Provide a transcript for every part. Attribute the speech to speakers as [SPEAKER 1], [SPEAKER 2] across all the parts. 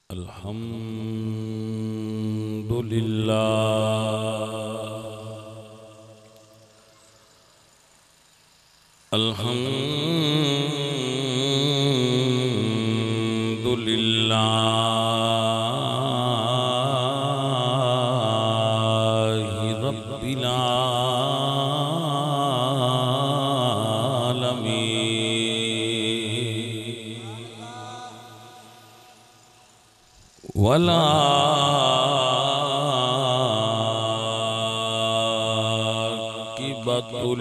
[SPEAKER 1] الحمد لله الحمد لله رب العالمين والعاقبة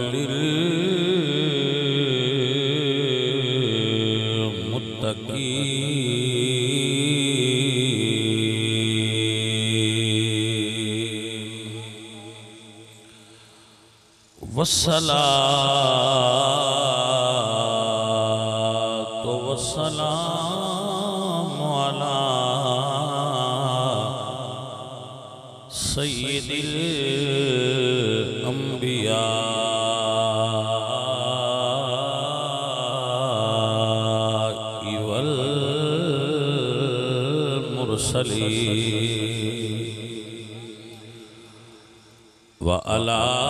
[SPEAKER 1] للمتقين والصلاة والسلام على سيد الأنبياء والمرسلين وعلى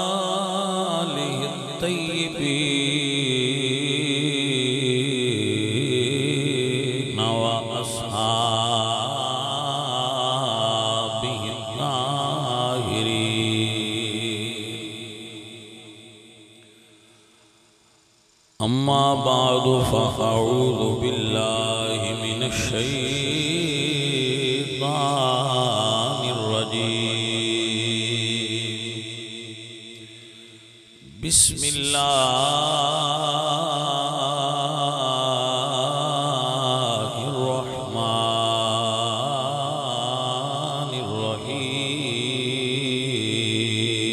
[SPEAKER 1] آله الطيبين وأصحابه الطاهرين أما بعد فأعوذ بالله من الشيطان الرجيم بسم الله الرحمن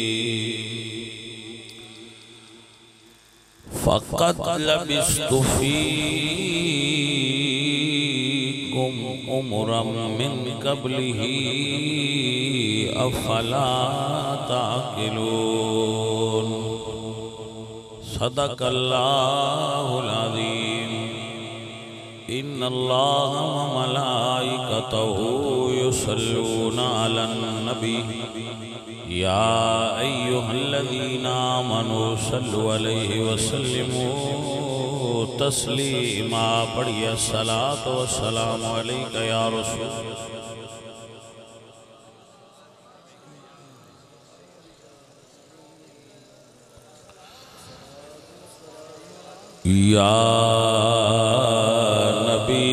[SPEAKER 1] الرحيم فقد لبثت فيكم أمرا من قبله أفلا تعقلون صدق الله العظيم إن الله وملائكته يصلون على النبي يا أيها الذين آمنوا صلوا عليه وسلموا تسليما پڑھیے الصلاة والسلام عليك يا رسول یا نبی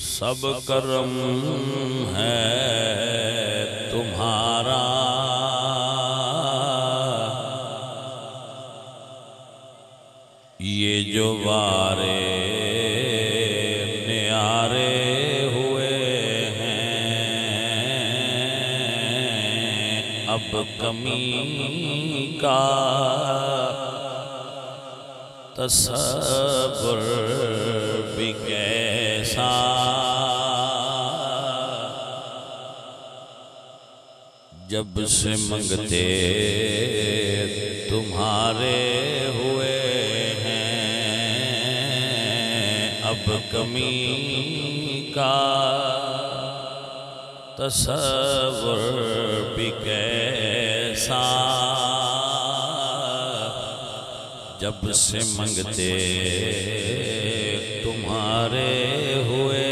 [SPEAKER 1] سب کرم ہے تمہارا یہ جو وارے نیارے ہوئے ہیں اب کمی کا تصور بھی کیسا جب سے منگتے تمہارے ہوئے ہیں اب کمی کا تصور بھی کیسا جب سے منگتے تمہارے ہوئے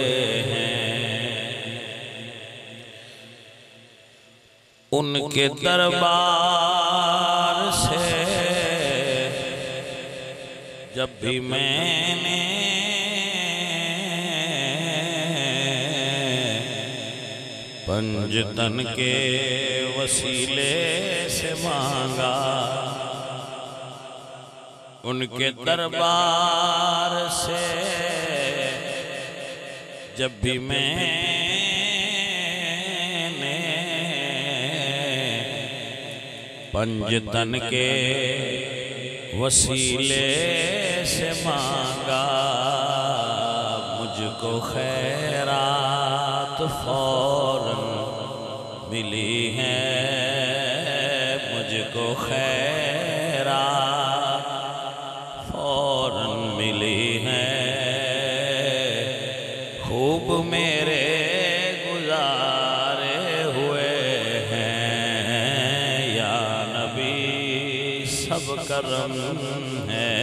[SPEAKER 1] ان کے دربار سے جب بھی میں نے پنجتن کے وسیلے سے مانگا ان کے دربار سے جب بھی میں نے پنجتن کے وسیلے سے مانگا، مجھ کو خیرات فوراً ملی ہیں، مجھ کو خیرات فوراً ملی ہیں، خوب میرے گزارے ہوئے ہیں، یا نبی سب کرم ہے۔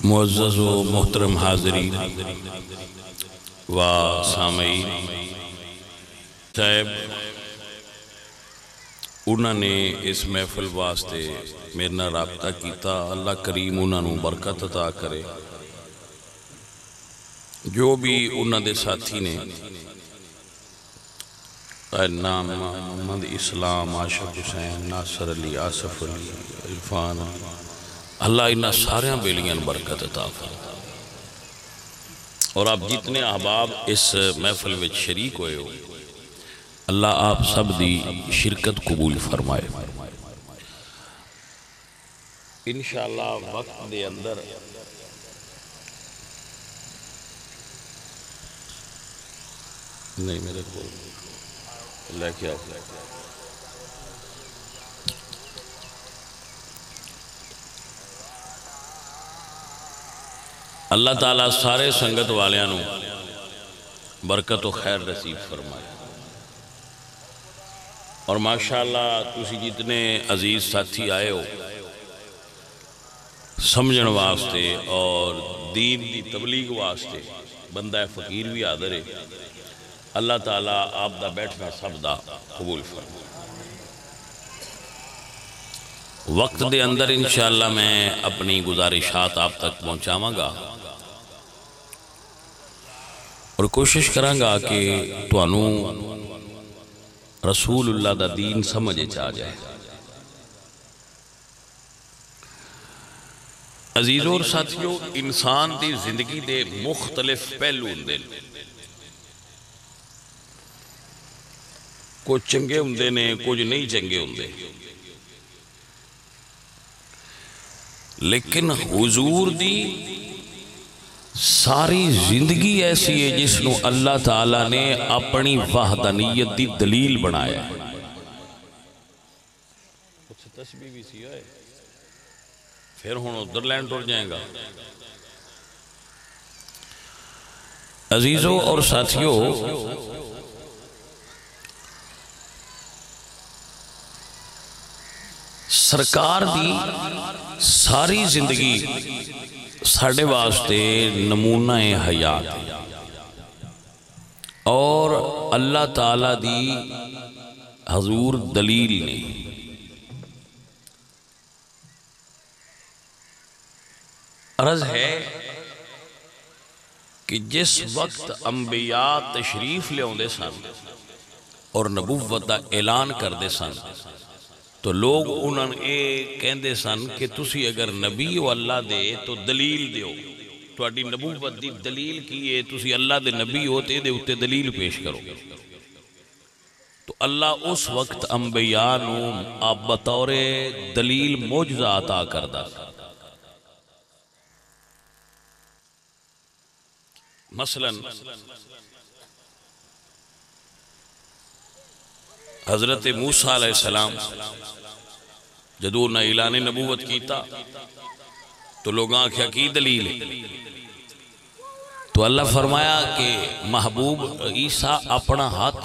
[SPEAKER 1] معزز و محترم حاضرین و سامعین صاحب، انہوں نے اس محفل واسطے میرے نال رابطہ کیتا، اللہ کریم انہوں نے برکت عطا کرے۔ جو بھی انہوں دے ساتھی نے نام محمد اسلام، عاشق حسین، ناصر علی، آصف علی، عرفان، اللہ انہاں سارے بیلیاں برکت عطا فرمائے۔ اور آپ جتنے احباب اس محفل میں شریک ہوئے ہو، اللہ آپ سب دی شرکت قبول فرمائے۔ انشاءاللہ وقت دے اندر نہیں میرے کو لے کے آؤ۔ اللہ تعالیٰ سارے سنگت والیاں برکت و خیر نصیب فرمائے۔ اور ماشاءاللہ تسی جتنے عزیز ساتھی آئے ہو سمجھن واسطے اور دین دی تبلیغ واسطے، بندہ فقیر بھی حاضر ہے، اللہ تعالیٰ آپ دا بیٹھنا سب دا قبول فرمائے۔ وقت دے اندر انشاءاللہ میں اپنی گزارشات آپ تک پہنچاواں گا اور کوشش کراں گا کہ تانوں رسول اللہ دا دین سمجھے چاہ جائے۔ عزیزوں اور ساتھیوں، انسان دی زندگی دے مختلف پہلو ہوندے، کچھ چنگے ہوندے نے، کچھ نہیں چنگے ہوندے، لیکن حضور دی ساری زندگی ایسی ہے جس نو اللہ تعالیٰ نے اپنی وحدانیت دی دلیل بنایا ہے۔ کچھ تشبیہ بھی سی ہے، پھر ہون ادھر لینڈ ٹور جائیں گا۔ عزیزوں اور ساتھیوں، سرکار دی ساری زندگی ساڑھے واسطے نمونہ حیات اور اللہ تعالیٰ دی حضور دلیل نے۔ عرض ہے کہ جس وقت انبیاء تشریف لے ہوندے سن اور نبوت دا اعلان کر دے سن تو لوگ انہوں نے کہندے سن کہ تسی اگر نبی و اللہ دے تو دلیل دیو، تہاڈی نبوت دی دلیل کی ہے، تسی اللہ دے نبی ہو تے دے اتے دلیل پیش کرو. تو اللہ اس وقت انبیاء نو بطور دلیل معجزہ عطا کردا. مثلا حضرت موسیٰ علیہ السلام جدو نہ اعلان نبوت کیتا تو لوگ آنکھیں کی دلیل ہے؟ تو اللہ فرمایا کہ محبوب عیسیٰ اپنا ہاتھ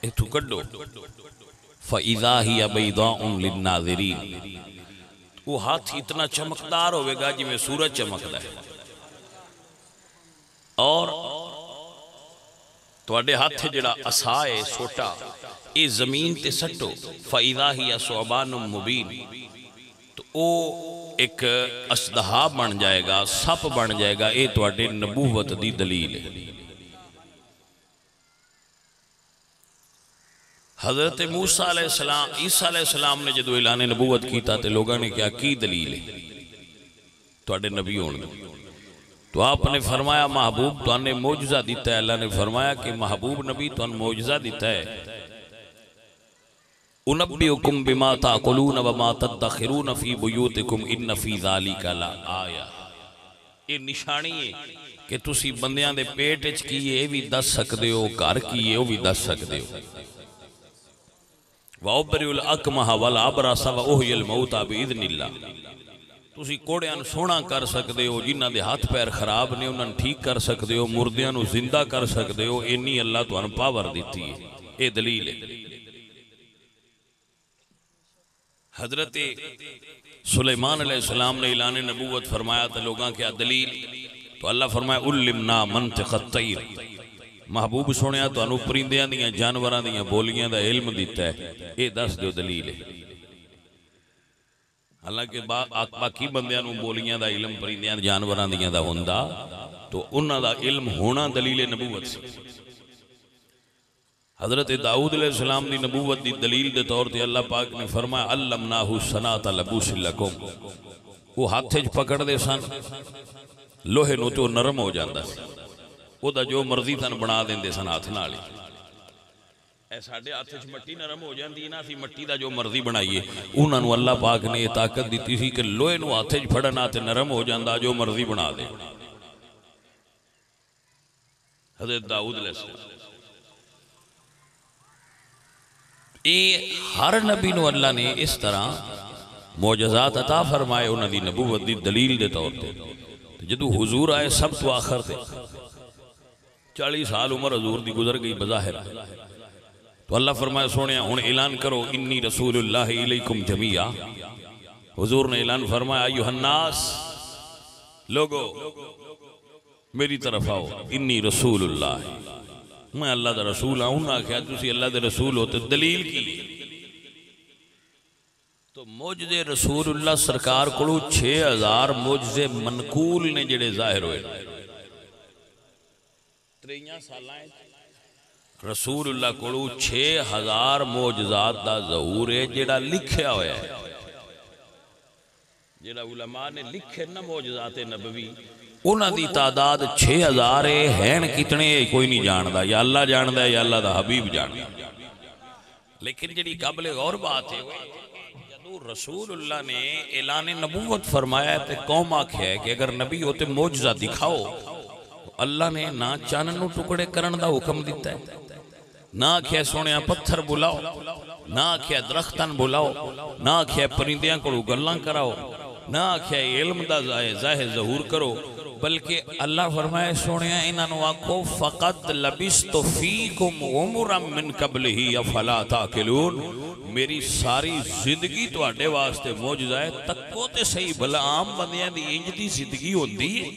[SPEAKER 1] اتو کڈو فَإِذَا هِيَ بَيْضَاءٌ لِلنَّاظِرِينَ. وہ ہاتھ اتنا چمکدار ہوئے گا جی میں سورج چمکدا ہے. اور تواڈے ہاتھ جڑا عصا ہے سوٹا اے زمین تے سٹو فَإِذَا هِيَ ثُعْبَانٌ مُبِينٌ. تو او ایک اسدہا بن جائے گا، سپ بن جائے گا. اے تواڈے نبوت دی دلیل ہے. حضرت موسیٰ علیہ السلام عیسیٰ علیہ السلام نے جدو اعلان نبوت کیتا تے لوگوں نے کیا کی دلیل ہے تواڈے نبی ہون دی. تو آپ نے فرمایا محبوب تو نے معجزہ دیتا ہے. اللہ نے فرمایا کہ محبوب نبی تو نے معجزہ دیتا ہے. اُنَبِّئُكُمْ بِمَا تَأْكُلُونَ وَمَا تَدَّخِرُونَ فِي بُيُوتِكُمْ إِنَّ فِي ذَلِكَ لَآيَةً. یہ نشانی ہے کہ تسی بندیاں دے پیٹ وچ کیے بھی دس سکدے ہو، گھر کیے وہ بھی دس سکدے ہو. وَأُبْرِئُ الْأَكْمَحَ وَالْأَبْرَصَ وَأُحْيِي الْمَوْتَىٰ بِإِذْنِ اللَّهِ. تسی کوڑیاں نو سونا کر سکدے ہو، جنہاں دے ہاتھ پیر خراب نے انہاں ٹھیک کر سکدے ہو، مردیاں نو زندہ کر سکدے ہو. انی اللہ تو ان پاور دیتی ہے. اے دلیل ہے. حضرت سلیمان علیہ السلام نے اعلان نبوت فرمایا تو لوگاں کیا دلیل؟ تو اللہ فرمایا علمنا منطق الطیر. محبوب سنیا تو انو پرندیاں دیاں جانوراں دیاں بولیاں دا علم دیتا ہے. اے دس دیو دلیل ہے. حالانکہ باقی بندیاں نو بولیاں دا علم پرندیاں جانوراں دیاں دا ہوندا تو انہاں دا علم ہونا دلیل نبوت سے. حضرت داؤد علیہ السلام دی نبوت دی دلیل دے طور تے اللہ پاک نے فرمایا علمناہ صنعۃ لبوس لکم. وہ ہاتھ وچ پکڑ دے سن لوہے نو تو نرم ہو جاندا سی. او دا جو مرضی تن بنا دیندے سن ہاتھ نال. اے ساڈے ہاتھ وچ مٹی نرم ہو جاندی نا، اسی مٹی دا جو مرضی بنائیے. انہاں نو اللہ پاک نے یہ طاقت دتی سی کہ لوہے نو ہاتھ وچ پھڑنا تے نرم ہو جاندا، جو مرضی بنا دے. حضرت داؤد علیہ السلام ہر نبی نو اللہ نے اس طرح معجزات عطا فرمائے انہاں دی نبوت دی دلیل دے طور تے. جدو حضور آئے سب تو آخر تے 40 سال عمر حضور دی گزر گئی بظاہر. تو اللہ فرمائے سونیا ہن اعلان کرو انی رسول اللہ الیکم جمیعا. حضور نے اعلان فرمایا ایھا الناس، لوگو میری طرف آؤ، انی رسول اللہ، میں اللہ دا رسول ہوں. نہ کہا تسی اللہ دے رسول ہوتے دلیل کی؟ تو معجزے رسول اللہ سرکار کو 6000 معجزے منقول نے جڑے ظاہر ہوئے. 3 سالائیں رسول اللہ کو 6000 معجزات دا ظہور ہے جڑا لکھیا ہویا ہے. جڑا علماء نے لکھے نا معجزات نبوی انہاں دی تعداد 6000 ہیں. کتنے کوئی نہیں جاندا، یا اللہ جاندا ہے یا اللہ دا حبیب جاندا. لیکن جڑی قابل غور بات ہے جدو رسول اللہ نے اعلان نبوت فرمایا تے قوم آکھیا ہے کہ اگر نبی ہوتے معجزہ دکھاؤ. اللہ نے نہ چاند نو ٹکڑے کرن دا حکم دیتا ہے، نہ آکھیا سونیا پتھر بلاؤ، نہ آکھیا درختاں بلاؤ، نہ آکھیا پرندیاں کو گلاں کراؤ، نہ آکھیا علم دا ظاہر ظہور کرو. بلکہ اللہ فرمائے سونیا انہوں آکھو فقط لبست فیکم عمرا من قبلہ افلا تاکلون. میری ساری زندگی تو آڈے واسطے معجزہ ہے. تکو تے صحیح بھلا عام بندیاں دی انج دی زندگی ہوندی ہے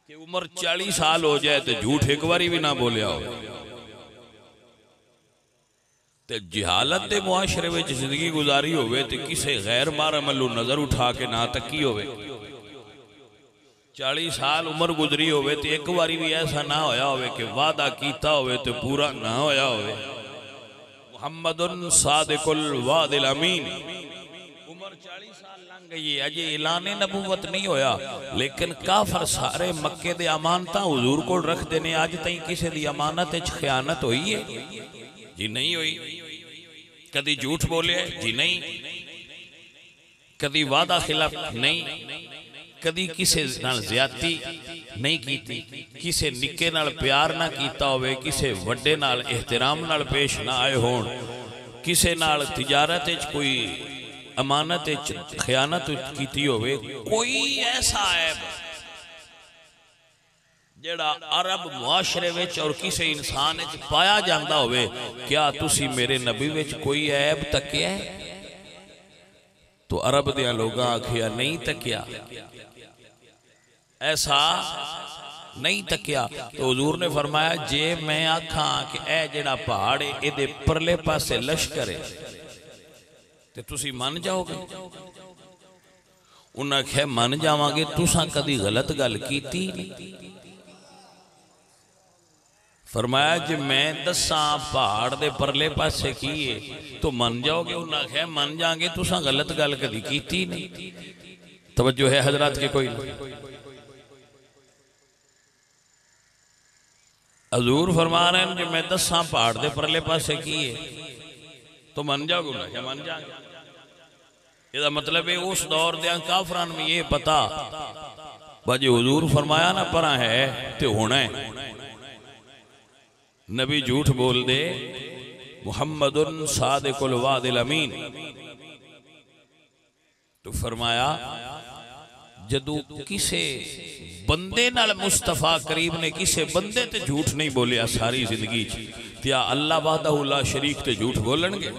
[SPEAKER 1] کہ عمر 40 سال ہو جائے تے جھوٹ ایک باری بھی نہ بولیا ہو. تے جہالت دے معاشرے وچ زندگی گزاری ہوئے تے کسے غیر محرم ملو نظر اٹھا کے نہ تکی ہوئے. 40 سال عمر گزری ہوئے تے ایک باری بھی ایسا نہ ہویا ہوئے کہ وعدہ کیتا ہوئے تے پورا نہ ہویا ہوئے. محمد صادق الوعد الامین. عمر عمر 40 سال لنگ گئی ہے، اجے اعلان نبوت نہیں ہویا، لیکن کافر سارے مکے دے امانتاں حضور کو رکھ دینے. آج تائیں کسی دی امانت وچ خیانت ہوئی ہے؟ جی نہیں ہوئی. کدی جھوٹ بولے جی نہیں، کدی وعدہ خلاف نہیں، کدی کسی نال زیادتی نہیں کیتی، کسی نکے نال پیار نہ کیتا ہوئے، کسی وڈے نال احترام نال پیش نہ آئے ہون، کسی نال تجارت کوئی امانت خیانت کیتی ہوئے. کوئی ایسا عیب جڑا عرب معاشرے وچ اور کسی انسان وچ پایا جاندا ہوئے، کیا تسی میرے نبی وچ کوئی عیب تکیا ہے؟ تو عرب دیاں لوگاں آکھیا نہیں تکیا، ایسا نہیں تکیا. تو حضور نے فرمایا جے میں آکھاں کہ اے جڑا پہاڑ ہے اے دے پرلے پاسے لشکر ہے تے تسی من جاؤ گے؟ انہاں کہے من جاواں گے، تساں کدی غلط گل کیتی نہیں. فرمایا جی میں دساں پہاڑ دے پرلے پاسے کیے تو من جاؤ گے؟ انہاں کہے من جاؤں گے، تساں غلط گل کدی کیتی نہیں. توجہ ہے حضرات کے کوئی؟ حضور فرما رہے ہیں کہ میں 10 پہاڑ دے پرلے پاسے کیے تو من جاؤ گے؟ کیا من جاؤں گے؟ یہ مطلب ہے اس دور دیاں کافران میں یہ پتا باجی حضور فرمایا نہ پرا ہے تے ہونا ہے. نبی جھوٹ بول دے، محمد صادق الوعد الامین. تو فرمایا جدو کسے بندے نال مصطفیٰ کریم نے کسے بندے تے جھوٹ نہیں بولیا ساری زندگی تیا اللہ وحدہ لا شریک تے جھوٹ بولن گے؟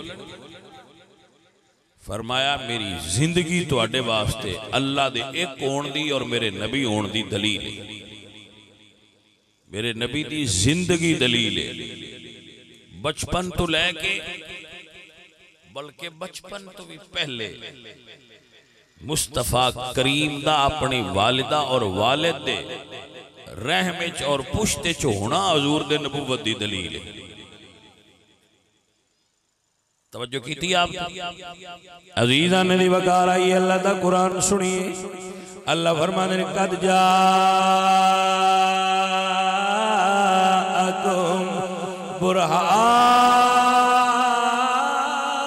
[SPEAKER 1] فرمایا میری زندگی تو اڈے واسطے اللہ دے ایک ہون دی اور میرے نبی ہون دی دلیل ہے. میرے نبی دی زندگی دلیل ہے، بچپن تو لے کے بلکہ بچپن تو بھی پہلے مصطفیٰ کریم دا اپنی والدہ اور والد دے رحمچ اور پشتے ہونا حضور دے نبوت دی دلیل ہے. توجہ کی تھی آپ عزیزان نے دی وقار آئی اللہ دا قرآن سنیے. اللہ فرمانے نے قد جاءکم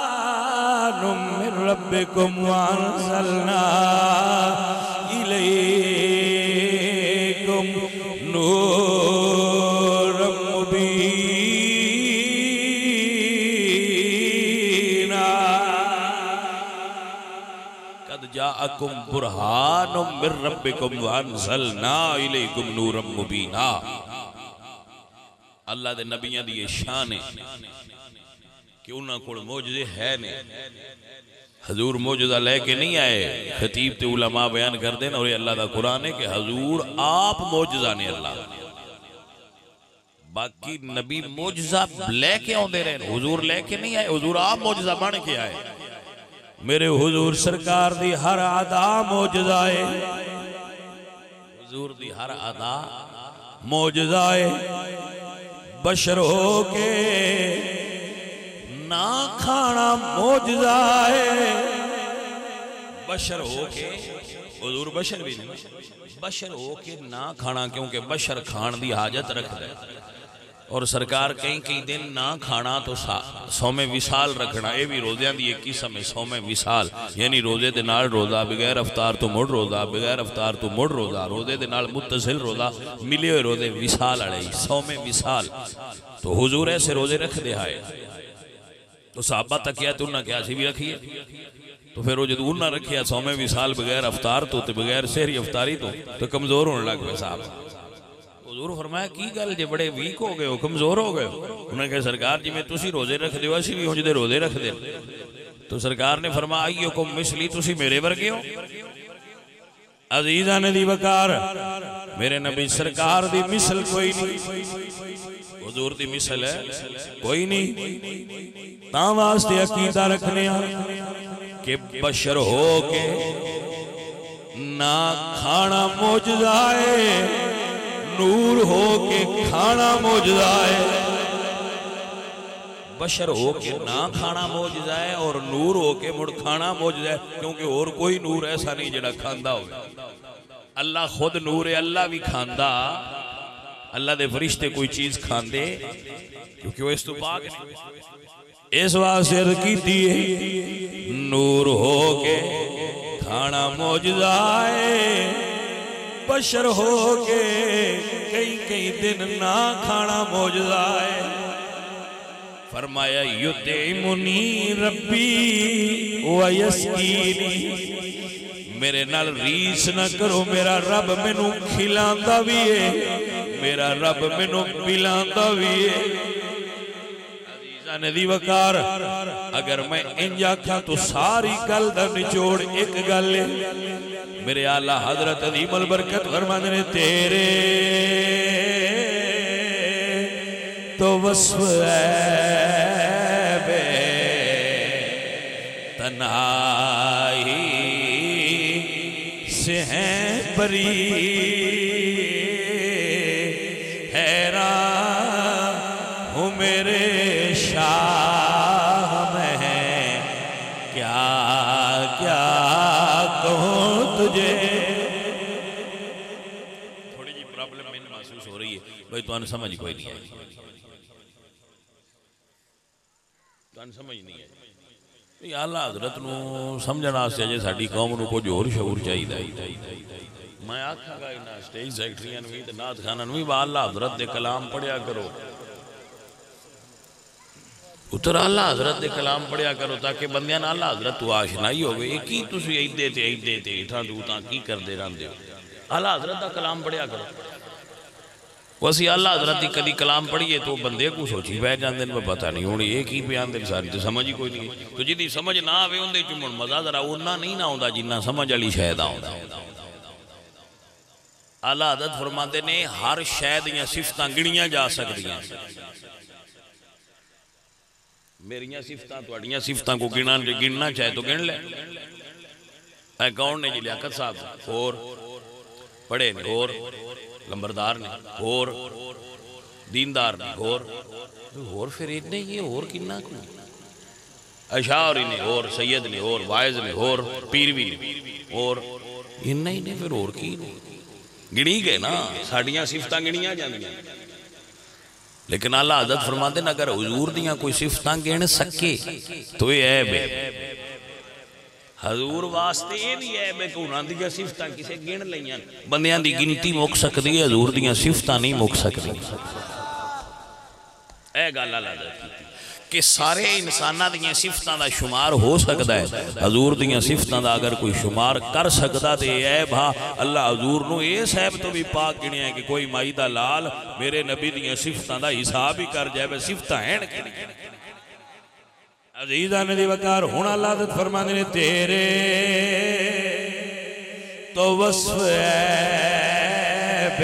[SPEAKER 1] برہان من ربکم وانزلنا الیکم نور مبینا. قد جاءکم برہان من ربکم وانزلنا الیکم نور مبینا. اللہ دے نبیان دی یہ شان ہے کہ انہاں کو موجزے ہے نہیں. حضور موجزہ لے کے نہیں آئے. خطیب تے علماء بیان کر دیں اور یہ اللہ دا قرآن ہے کہ حضور آپ موجزہ نے اللہ باقی نبی موجزہ لے کے آن دے رہے ہیں، حضور لے کے نہیں آئے، حضور آپ موجزہ بن کے آئے. میرے حضور سرکار دی ہر عدا موجزہ ہے، حضور دی ہر عدا موجزہ ہے. بشر ہو کے نہ کھانا موجزہ ہے، بشر ہو کے حضور بشر بھی نہیں، بشر ہو کے نہ کھانا، کیونکہ بشر کھان دی حاجت رکھ دے اور سرکار کہیں کئی دن نہ کھانا تو سوم وصال رکھنا. یہ بھی روزیاں دی ایک قسم ہے سوم وصال، یعنی روزے دے نال روزہ، بغیر افطار تو مڑ روزہ، بغیر افطار تو مڑ روزہ، روزے دے نال متصل روزہ، ملے ہوئے روزے وصال علیہ سوم وصال. تو حضور ایسے روزے رکھ دے آئے تو صحابہ تک کیا تو انہاں کیا سی بھی رکھیے. تو پھر وہ جدو انہاں رکھیا سوم وصال بغیر افطار تو بغیر سحری افطاری تو کمزور ہونے لگ پہ صاحب. حضور فرمایا کی گل جے بڑے ویک ہو گئے ہو، کمزور ہو گئے ہو؟ انہوں نے کہا سرکار جی میں تسی روزے رکھ دیو اسی بھی ہوں جدے روزے رکھ دے. تو سرکار نے فرمایا ایوکم مثلی، تسی میرے ورگے ہو. عزیزان دی وقار میرے نبی سرکار دی مثل کوئی نہیں، حضور دی مثل ہے کوئی نہیں. تاں واسطے عقیدہ رکھنے کہ بشر ہو کے نہ کھانا موجزہ ہے، نور ہو کے کھانا موجزہ ہے. بشر ہو کے نہ کھانا معجزہ ہے اور نور ہو کے مڑ کھانا معجزہ ہے، کیونکہ اور کوئی نور ایسا نہیں جڑا کھاندا ہو. اللہ خود نور ہے، اللہ بھی کھاندا، اللہ دے فرشتے کوئی چیز کھاندے کیونکہ وہ اس تو پاک نہیں. اس واسطے عرض کیتی ہے نور ہو کے کھانا معجزہ ہے، بشر ہو کے کئی دن نہ کھانا معجزہ ہے. فرمایا یطعمنی ربی ویسقینی، میرے نال ریس نہ کرو، میرا رب مینوں کھلاندا بھی ہے، میرا رب مینوں پلاندا بھی ہے. عزیزاں دی وقار اگر میں انج آکھاں تو ساری گل دا نچوڑ ایک گل ہے. میرے اعلیٰ حضرت عظیم البرکت فرماندے نے تیرے تو وصف عیب تنہائی سے ہیں بری، حیران ہوں میرے شاہ میں کیا کہوں تجھے. تھوڑی جی پرابلم میں محسوس ہو رہی ہے بھائی، تو انہیں سمجھ کوئی نہیں ہے، سمجھ نہیں ہے. اللہ حضرت نو سمجھنا سے جے ساڑی قوم نو کو جور شعور چاہی دائی. میں آکھا گا انہا سٹیج سیکٹریاں نوی نات خانہ نوی با اللہ حضرت دے کلام پڑھیا کرو، اتر اللہ حضرت دے کلام پڑھیا کرو تاکہ بندیاں اللہ حضرت تو آشنائی ہوگئے. ایک ہی تسی ایدے تے اتھا دوتاں کی کر دے رہن دے. اللہ حضرت دا کلام پڑھیا کرو. ویسی اللہ حضرت دی کدی کلام پڑھیے تو بندے کو سوچی بہ جاندے میں پتہ نہیں ہونی ایک ہی بیان دے ساری تو سمجھ ہی کوئی نہیں. تو جدی سمجھ نہ آوے ہوندے چمن مزہ ذرا اونا نہیں نہ ہوندا جنہ سمجھ علی شہدہ ہوندا. اللہ حضرت فرماتے نے ہر شہد یا صفتاں گنیاں جا سکتی ہیں. میریاں صفتاں تو اڑیاں صفتاں کو گننا چاہے تو گن لے. اے کون نے جی لیاقت صاحب اور پڑھے نے اور لمبردار نے اور دیندار نے اور پھر اتنے یہ اور کننا کو اشعری نے اور سید نے اور وائز نے اور پیروی نے اور انہا ہی نے پھر اور کی گنی گئے نا ساڑیاں صفتاں گنیاں جاندیاں. لیکن اللہ حضرت فرماتے ہیں اگر حضور دیاں کوئی صفتاں گن سکے تو یہ عیب ہے. حضور واسطے یہ بھی عیب ہے کہ انہاں دیاں صفتاں کسے گن لیاں. بندیاں دی گنتی مک سکتی ہے، حضور دیاں صفتاں نہیں مک سکتی. اے گل اللہ حضرت کی کہ سارے انسانہ دیاں صفتاں دا شمار ہو سکتا ہے، حضور دیاں صفتاں دا اگر کوئی شمار کر سکتا دے عیب ہاں اللہ حضور نو اس عیب تو بھی پاک گنیا ہے کہ کوئی مائی دا لال میرے نبی دیاں صفتاں دا حساب ہی کر جائے بے صفتاں ہیں کہ عزیزان دی وقار ہونا اللہ حضرت فرمانے نے تیرے تو وصف عیب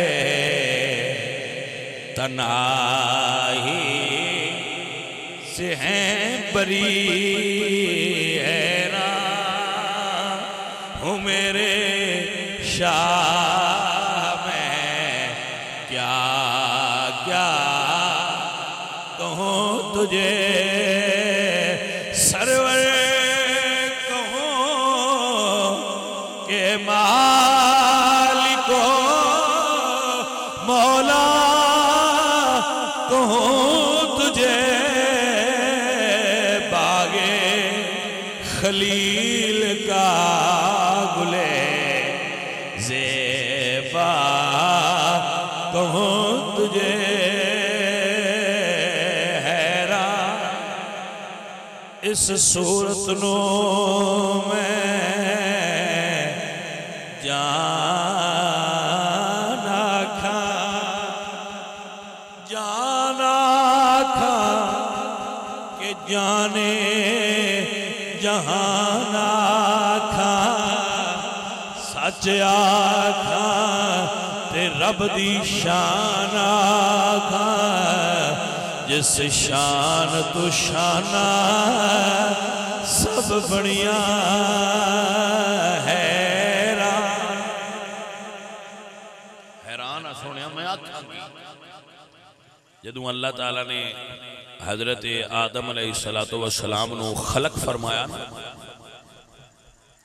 [SPEAKER 1] تنہائی سے ہیں بری، حیران ہوں میرے شاہ میں کیا کہوں تجھے. سرور کہوں کہ مالک مولا کہوں تجھے، خلیل کا گلے زیبا کہوں تجھے. حیران اس صورت نو میں جانا کھا کہ جانے جہان آکھا سچ آکھا تے رب دی شان آکھا جس شان تو شانہ سب بڑیاں حیران سونیا میں آکھا جدوں اللہ تعالیٰ نے حضرت آدم علیہ السلام نو خلق فرمایا نا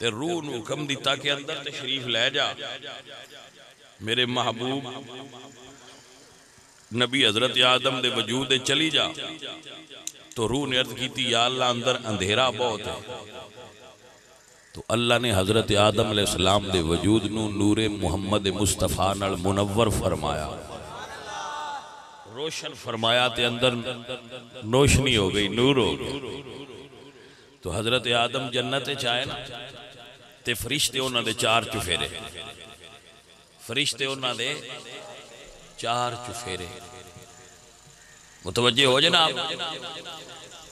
[SPEAKER 1] تے روح نو حکم دیتا کہ اندر تشریف لے جا میرے محبوب نبی حضرت آدم دے وجود دے چلی جا تو روح نے عرض کی تھی یا اللہ اندر اندھیرا بہت ہے تو اللہ نے حضرت آدم علیہ السلام دے وجود نو نور محمد مصطفیٰ نال منور فرمایا روشن فرمایا تے اندر روشنی ہو گئی نور ہو گئی تو حضرت آدم جنت چاہے نا تے فرشتے انہاں دے چار چفیرے فرشتے انہاں دے چار چفیرے متوجہ ہو جناب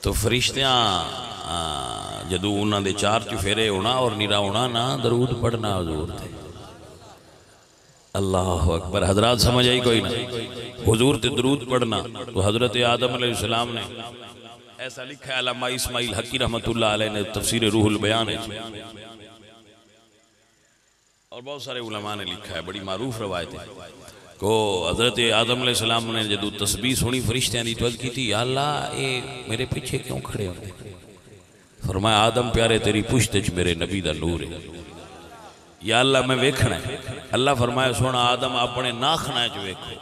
[SPEAKER 1] تو فرشتیاں جدو انہاں دے چار چفیرے ہونا اور نیرا ہونا نا درود پڑھنا حضور تھے اللہ اکبر حضرات سمجھ آئی کوئی نہ حضور تے درود پڑھنا تو حضرت آدم علیہ السلام نے ایسا لکھا ہے علامہ اسماعیل حقی رحمت اللہ علیہ نے تفسیر روح البیان ہے اور بہت سارے علماء نے لکھا ہے بڑی معروف روایت ہے کہ حضرت آدم علیہ السلام نے جدو تسبیح سنی فرشتیاں دی تو عرض کی تھی یا اللہ اے میرے پیچھے کیوں کھڑے ہوتے فرمایا آدم پیارے تیری پشت وچ میرے نبی دا نور ہے یا اللہ میں ویکھنا ہے اللہ فرمایا سونا آدم اپنے ناخنا جو ویکھو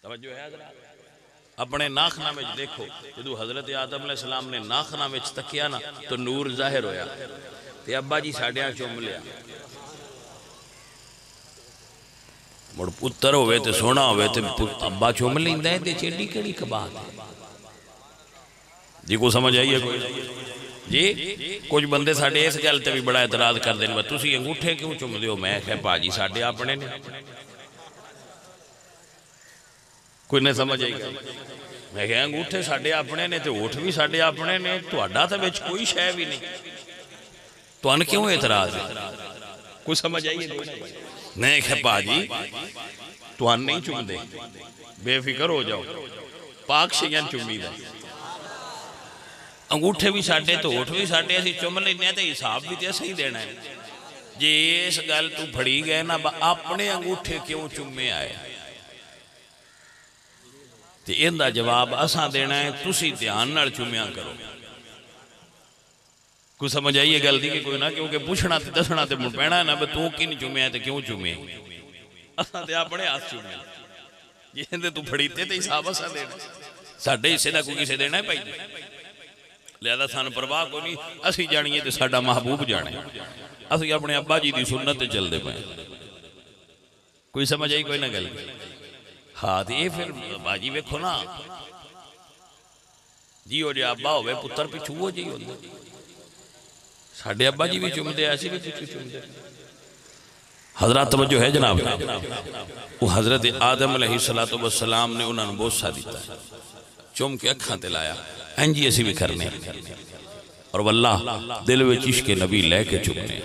[SPEAKER 1] توجہ ہے حضرات اپنے ناخنا میں دیکھو جدو حضرت آدم علیہ السلام نے ناخنا میں تکیا نا تو نور ظاہر ہویا تے ابا جی ساڑیاں چوم لیا مڑ پتر ہوئے تے سونا ہوئے تے ابا چوم لیندہ ہے تے چیڈی کڑی کبات ہے جی کو سمجھ آئیے کوئی جی کچھ بندے ساڑھے اس گل تے بھی بڑا اعتراض کر دینے تسی انگوٹھے کیوں چوم دیو میں کہے پاجی ساڑھے اپنے نے کوئی نہیں سمجھ آئی گا میں کہا انگوٹھے ساڑھے اپنے نے تے اوٹھ بھی ساڑھے اپنے نے تو اڈا تے بچ کوئی شے بھی نہیں تو ان کیوں اعتراض ہے کوئی سمجھ آئیے نہیں کہا پاجی تو ان نہیں چوم دے بے فکر ہو جاؤ پاک شیئن چومی دے انگوٹھے بھی ساڑھے تو اوٹھ بھی ساڑھے ایسی چوم لینے تے حساب بھی تے صحیح دینا ہے جی اس گل تو پھڑی گئے نا اپنے انگوٹھے کیوں چومے آئے تے ان دا جواب اساں دینا ہے تسی دھیان نال چومیاں کرو کوئی سمجھ آئیے گل دی کہ کوئی نہ کیونکہ پوچھنا تے دسنا تے مڑ پینا ہے نا بے تو کی نہیں چومیا تے کیوں چومے اساں تے اپنے ہاتھ چومے یہ اندے تو پھڑی تے حساب اساں دینا ساڑھے حصے دا کوئی کسے دینا ہے پائی لہذا سان پرواہ کو نہیں اسی جانیے تے ساڑھا محبوب جانے اسی اپنے ابا جی دی سنت تے چل دے پائیں کوئی سمجھ آئی کوئی نہ گل ہاں یہ پھر باجی ویکھو نا جی ہو جا ابا ہوئے پتر پیچھو ہو جی ہوندے ساڑھے ابا جی بھی چوم دے ایسی بھی پیچھو چوم دے حضرات توجہ ہے جناب وہ حضرت آدم علیہ السلام نے انہوں نے بوسہ دیتا ہے چوم کے اکھاں تے لایا انجی ایسی بھی کرنے اور واللہ دل و عشق نبی لے کے چومنے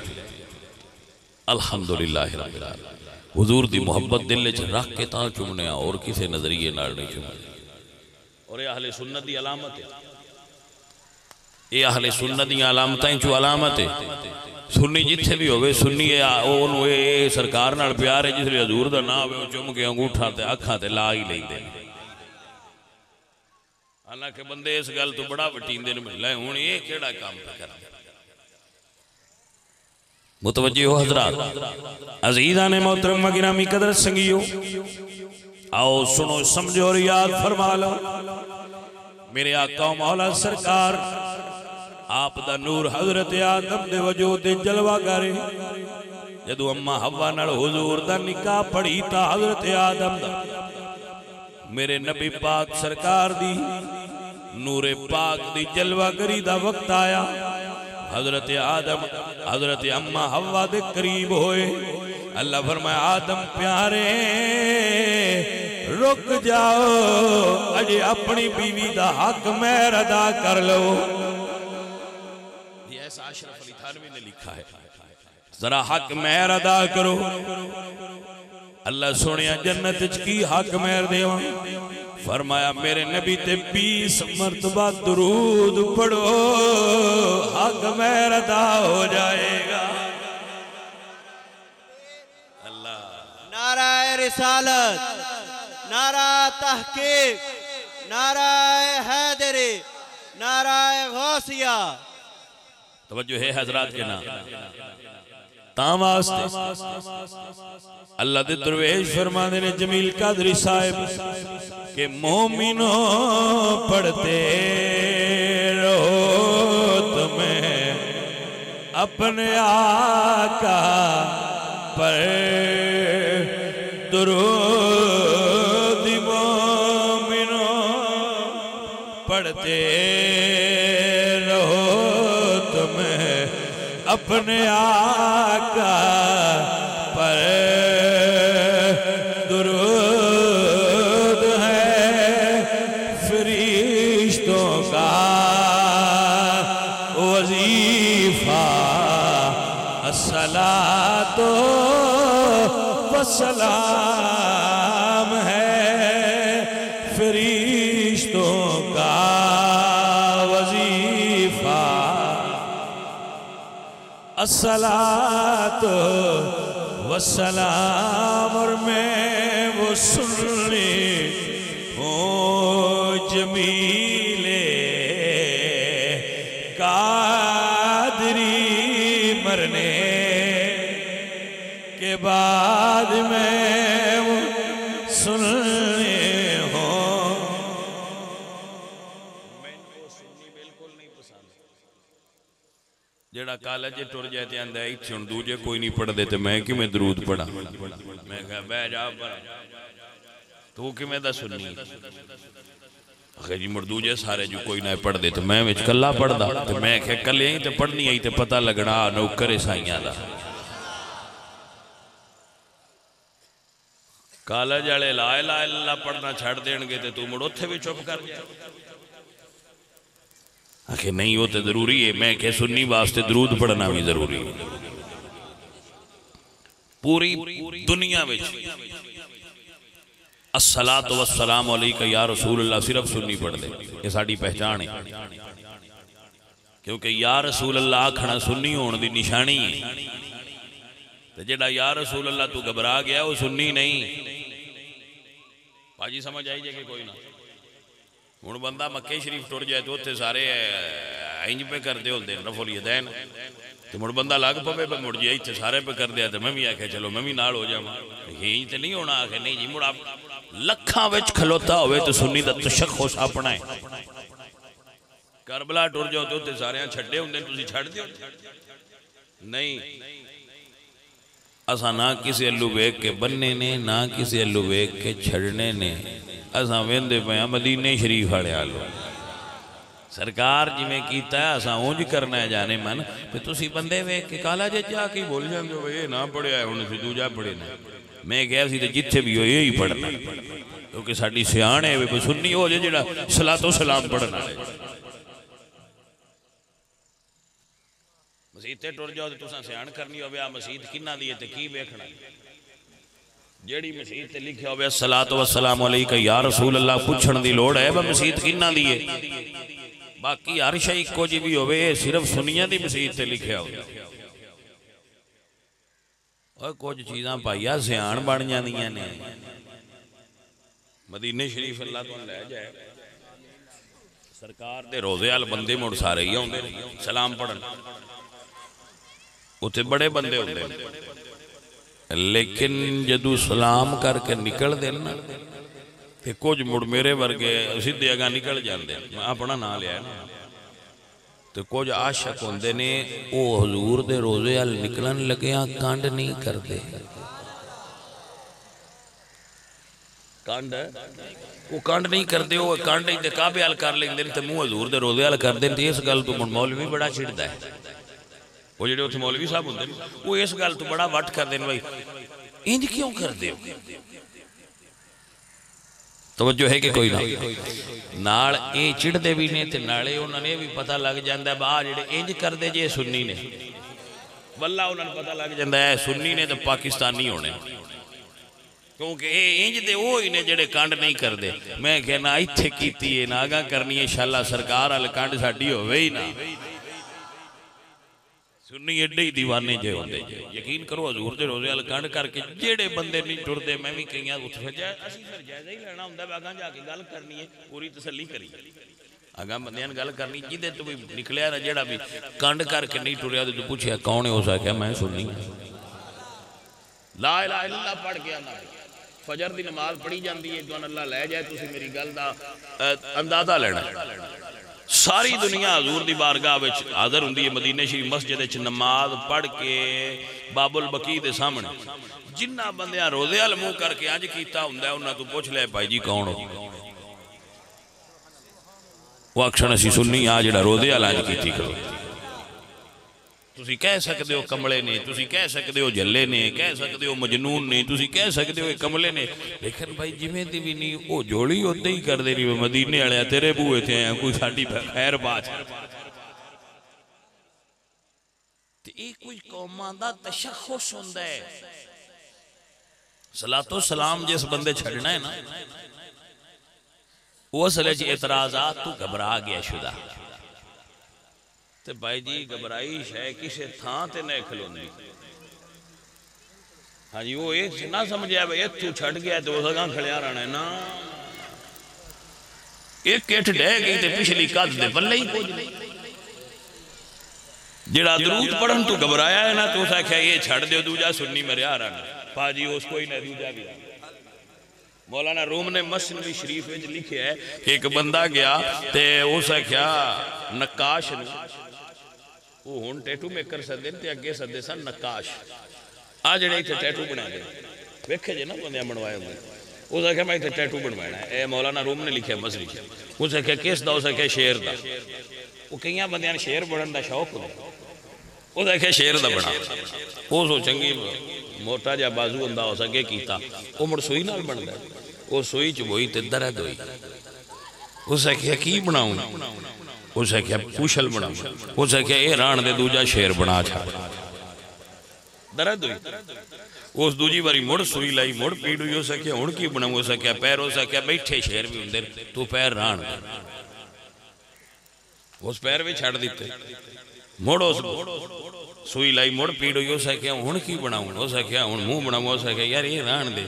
[SPEAKER 1] الحمدللہ رب العالمین حضور دی محبت دل لے رکھ کے تا چومنے اور کسے نظریے نال نہیں چومنے اور یہ اہل سنت دی علامت ہے یہ اہل سنت دی علامتیں جو علامت ہے سنی جتھے بھی ہوئے سنی اے سرکار نال پیار ہے جس لئے حضور دا نہ ہوئے چوم کے انگوٹھا تے اکھاں تے لا ہی لیں دے حالانکہ بندے اس گل تو بڑا وٹین دے لے ہوں یہ کیڑا کام پہ کر دے متوجہ ہو حضرات عزیزان محترم و گرامی قدر سنگیو آؤ سنو سمجھو اور یاد فرما لو میرے آقا و مولا سرکار آپ دا نور حضرت آدم دے وجود جلوہ کرے جدو اممہ حوا نال حضور دا نکاح پڑھی تا حضرت آدم دا میرے نبی پاک سرکار دی نور پاک دی جلوہ کری دا وقت آیا حضرت آدم حضرت اممہ حوا دے قریب ہوئے اللہ فرمائے آدم پیارے رک جاؤ اجے اپنی بیوی دا حق مہر ادا کر لو یہ ایسا اشرف علی تھانوی نے لکھا ہے ذرا حق مہر ادا کرو اللہ سنیا جنت کی حق مہر دیواں فرمایا میرے نبی تے 20 مرتبہ درود پڑھو حق مہر ادا ہو جائے گا اللہ
[SPEAKER 2] نعرہ رسالت نعرہ تحقیق نعرہ حیدری، نعرہ غوثیہ.
[SPEAKER 1] توجہ ہے حضرات کے نام تاں واسطے اللہ دے درویش فرمانے نے جمیل قادری صاحب کہ مومنوں پڑھتے رہو تمہیں اپنے آقا پر درود مومنوں پڑھتے رہو تمہیں اپنے آقا پر درود ہے فرشتوں کا وظیفہ الصلاۃ والسلام ہے فرشتوں کا وظیفہ الصلاۃ والسلام. اور میں وہ سنی ہوں جمیل قادری مرنے کے بعد میں وہ سنی ہوں. جڑا کالج ٹر جائے تے آندا ہے ایتھے ہن دوجے کوئی نہیں پڑھ دے تے میں کیویں درود پڑھاں. میں کہا بہ جا پر تو کیویں دا سنی آخر جی مڑ دوجے سارے جو کوئی نہ پڑھ دے تے میں وچ کلا پڑھدا تے میں کہ کلے ہی تے پڑھنی آئی تے پتہ لگنا نوکر عیسائیاں دا. کالج والے لا الہ الا اللہ پڑھنا چھڑ دین گے تے تو مڑ اوتھے وی چپ کر جا. آخر نہیں وہ تو ضروری ہے. میں کہ سنی واسطے درود پڑھنا بھی ضروری ہے. پوری دنیا میں الصلاۃ والسلام علیکہ یا رسول اللہ صرف سنی پڑھ دے. یہ ساڑی پہچان ہے کیونکہ یا رسول اللہ آکھنا سنی ہون دی نشانی ہے. جڑا یا رسول اللہ تو گھبرا گیا وہ سنی نہیں. باجی سمجھ آئی جائے کہ کوئی نہ ہوں بندہ مکے شریف ٹر جائے تو اتنے سارے انج پہ کرتے ہوتے رفع الیدین تو مڑ بندہ لگ پوے پہ مڑ جائے اتنے سارے پہ کر دیا تو میں بھی آخیا چلو میں بھی نال ہو جاؤں. یہ تو نہیں ہونا آخر نہیں جی مڑ آپ لکھاں وچ کھلوتا ہوئے تو سنی دا تشخص اپنا ہے. کربلا ٹر جاؤ تو اتنے سارے چھڑے ہوندے تسی چھڑ دیو نہیں. اساں نہ کسی اللو بیک کے بننے نے نہ کسی اللو بیک کے چھڑنے نے. اساں ویندے پہ مدینے شریف والے آلو سرکار جی میں کیتا ہے اساں اونج کرنا ہے جانے من پہ تسی بندے ویک کے کالا جے جا کے بول جاندے ہو یہ نہ پڑھیا ہے انہیں سے دوجا پڑھے نہ. میں کہا سی تے جتھے بھی ہو یہی پڑھنا کیونکہ ساڑی سیان ہے وہ سنی ہو جے جڑا صلاۃ و سلام پڑھنا ہے. مسیح تے ٹر جاؤ تے تساں سیان کرنی ہو بیا مسیح کنہ دیئے تے کی بیکھنا جیڑی مسیح تے لکھے ہو بیا الصلاۃ والسلام علیکہ یا رسول اللہ پوچھن دی لوڑ ہے با مسیح کنہ دیئے. باقی ہر شئی کو جی بھی ہوئے صرف سنیاں دی مسیح تے لکھے ہو اور کچھ چیزاں پائیا سیان بڑھ جاندیاں نے. مدینہ شریف اللہ تو لے جائے سرکار دے روزے آل بندے مڑ سارے ہی ہوندے سلام پڑھن اتنے بڑے بندے ہوندے لیکن جدو سلام کر کے نکل دینا تے کچھ مڑ میرے ورگے سیدھے اگاں نکل جاندے. میں اپنا نام لیا ہے نا تو کچھ عاشق ہوندے نے او حضور دے روزے آل نکلن لگیاں کانڈ نہیں کر دے. کانڈ وہ کانڈ نہیں کر دے وہ کانڈ نہیں دے کعبے آل کر لیں دے تے منہ حضور دے روزے آل کر دیں تے اس گل تو مولوی بڑا چھڑتا ہے. وہ جڑے اتنے مولوی صاحب ہوندے وہ اس گل تو بڑا وٹ کر دیں بھائی انج کیوں کر دے. توجہ ہے کہ کوئی نہ نال اے چڑھ دے بھی نے تے نالے انہوں نے بھی پتہ لگ جاندہ ہے باہر جڑے انج کر دے جے سنی نے واللہ انہوں نے پتہ لگ جاندہ ہے سنی نے تو پاکستانی ہونے کیونکہ اے انج دے وہ ہی نے جڑے کانڈ نہیں کر دے. میں کہنا ایتھے کیتی ہے ناگاں کرنی ہے انشاءاللہ سرکار آل کانڈ ساڑی ہوئے ہی نہ سنی ایڈے ہی دیوانے جے ہوندے جے یقین کرو حضور دے روزے ال کنڈ کر کے جیڑے بندے نہیں ٹردے میں بھی کئیاں اٹھ جائے اسی پھر جائزہ ہی لینا ہوندا ہے اگاں جا کے گل کرنی ہے پوری تسلی کری اگاں بندیاں گل کرنی جیدے تو بھی نکلیا نا جیڑا بھی کنڈ کر کے نہیں ٹریا تو پوچھیا کون ہے ہو سکیا میں سنی لا الہ الا اللہ پڑھ کے آنا فجر دی نماز پڑھی جاندی ہے جوان اللہ لے جائے تسی میری گل دا اندازہ لینا ساری دنیا حضور دی بارگاہ وچ حاضر ہوندی ہے مدینہ شریف مسجد وچ نماز پڑھ کے باب البقیع دے سامنے جنہ بندیاں روزے ال منہ کر کے انج کیتا ہوندا ہے انہاں تو پوچھ لے بھائی جی کون ہو وہ اکشن اسی سنی آ جڑا روزے ال انج کیتی کرو تسی کہہ سکتے ہو کملے نے تسی کہہ سکتے ہو جلے نے کہہ سکتے ہو مجنون نے تسی کہہ سکتے ہو کملے نے لیکن بھائی جویں دی بھی نہیں او جوڑی اوتے ہی کر دے نہیں مدینے والے تیرے بوئے تھے ہیں کوئی ساڈی خیر بات تے اے کوئی قوماں دا تشخص ہوندا ہے صلاۃ و سلام جس بندے چھڑنا ہے نا وہ اصل وچ اعتراضات تو گھبرا گیا شدہ تے بھائی جی گھبرائی شے کسے تھاں تے نہ کھلوندی ہاں جی وہ ایک نہ سمجھیا بھائی تو چھٹ گیا تو اس اگاں کھڑیا رہنا ہے نا ایک کٹ ڈہ گئی تے پچھلی کد دے بلے ہی کچھ نہیں جڑا درود پڑھن تو گھبرایا ہے نا تو اسا کہا یہ چھڑ دے دوجا سنی میرے آ رہنا پاجی اس کوئی نہ دوجا بھی مولانا روم نے مسنوی شریف وچ لکھیا ہے کہ ایک بندہ گیا تے اسا کیا نقاش وہ ہون ٹیٹو میکر سدے تے اگے سدے سن نقاش آ جڑے ایتھے ٹیٹو بنا دے ویکھے جے نا بندیاں بنوائے ہوندے اس نے کہا میں ایتھے ٹیٹو بنوانا ہے اے مولانا روم نے لکھیا مسری اس نے کہا کس دا اس نے کہا شیر دا وہ کئیاں بندیاں شیر بنن دا شوق ہوندا اس نے کہا شیر دا بنا وہ سو چنگی موٹا جا بازو ہوندا ہو سکے کیتا وہ مڑ سوئی نال بندا وہ سوئی چ وہی تے درد ہوئی اس نے کہا کی بناؤں اس نے کہا پوشل بناؤں اس نے کہا اے ران دے دوجا شیر بنا چھا درد ہوئی اس دوجی باری مڑ سوئی لائی مڑ پیڑ ہوئی اس نے کہا ہون کی بناؤں اس نے کہا پیر اس نے کہا بیٹھے شیر بھی ہوندے تو پیر ران اس پیر بھی چھڑ دیتے مڑ اس سوئی لائی مڑ پیڑ ہوئی اس نے کہا ہون کی بناؤں اس نے کہا ہون منہ بناؤں اس نے کہا یار یہ ران دے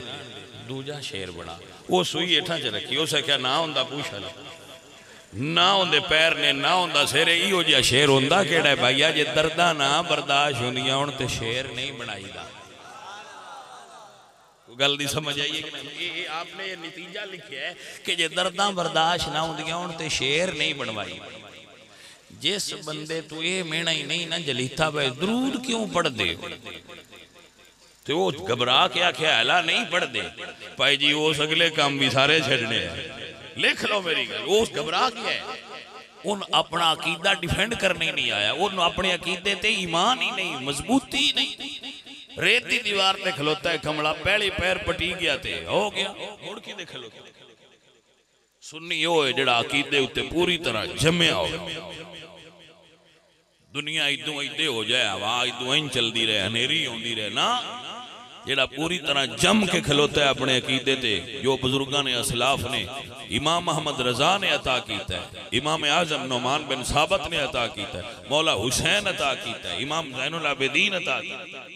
[SPEAKER 1] دوجا شیر بنا وہ سوئی ایٹھا چ رکھی اس نے کہا نہ ہوندا پوچھل نہ ہوندے پیر نے نہ ہوندا سیرے ایو جیا شیر ہوندا کیڑا ہے بھائیا جے درداں نہ برداشت ہوندیاں ہن تے شیر نہیں بنائی دا گل دی سمجھ آئیے کہ آپ نے یہ نتیجہ لکھیا ہے کہ جے درداں برداشت نہ ہوندیاں ہن تے شیر نہیں بنوائی جس بندے تو یہ مینا ہی نہیں نہ جلیتا بھائی درود کیوں پڑھ دے تو وہ گھبرا کیا خیالہ نہیں پڑھ دے بھائی جی وہ اگلے کام بھی سارے چھڑنے ہیں لکھ لو میری گل وہ گھبرا کیا ہے ان اپنا عقیدہ ڈیفینڈ کرنے نہیں آیا ان اپنے عقیدے تے ایمان ہی نہیں مضبوطی ہی نہیں ریتی دیوار تے کھلوتا ہے کمڑا پہلی پیر پٹی گیا تے ہو گیا مڑ کی دے کھلوتا سنی ہوئے جڑا عقیدے ہوتے پوری طرح جمعہ ہو دنیا ایدوں ایدے ہو جائے ہوا ایدوں این چل دی رہے انیری ہوں دی رہے نا جڑا پوری طرح جم کے کھلوتا ہے اپنے عقیدے تے جو بزرگان اسلاف نے امام محمد رضا نے عطا کیتا ہے امام اعظم نعمان بن ثابت نے عطا کیتا ہے مولا حسین عطا کیتا ہے امام زین العابدین عطا کیتا ہے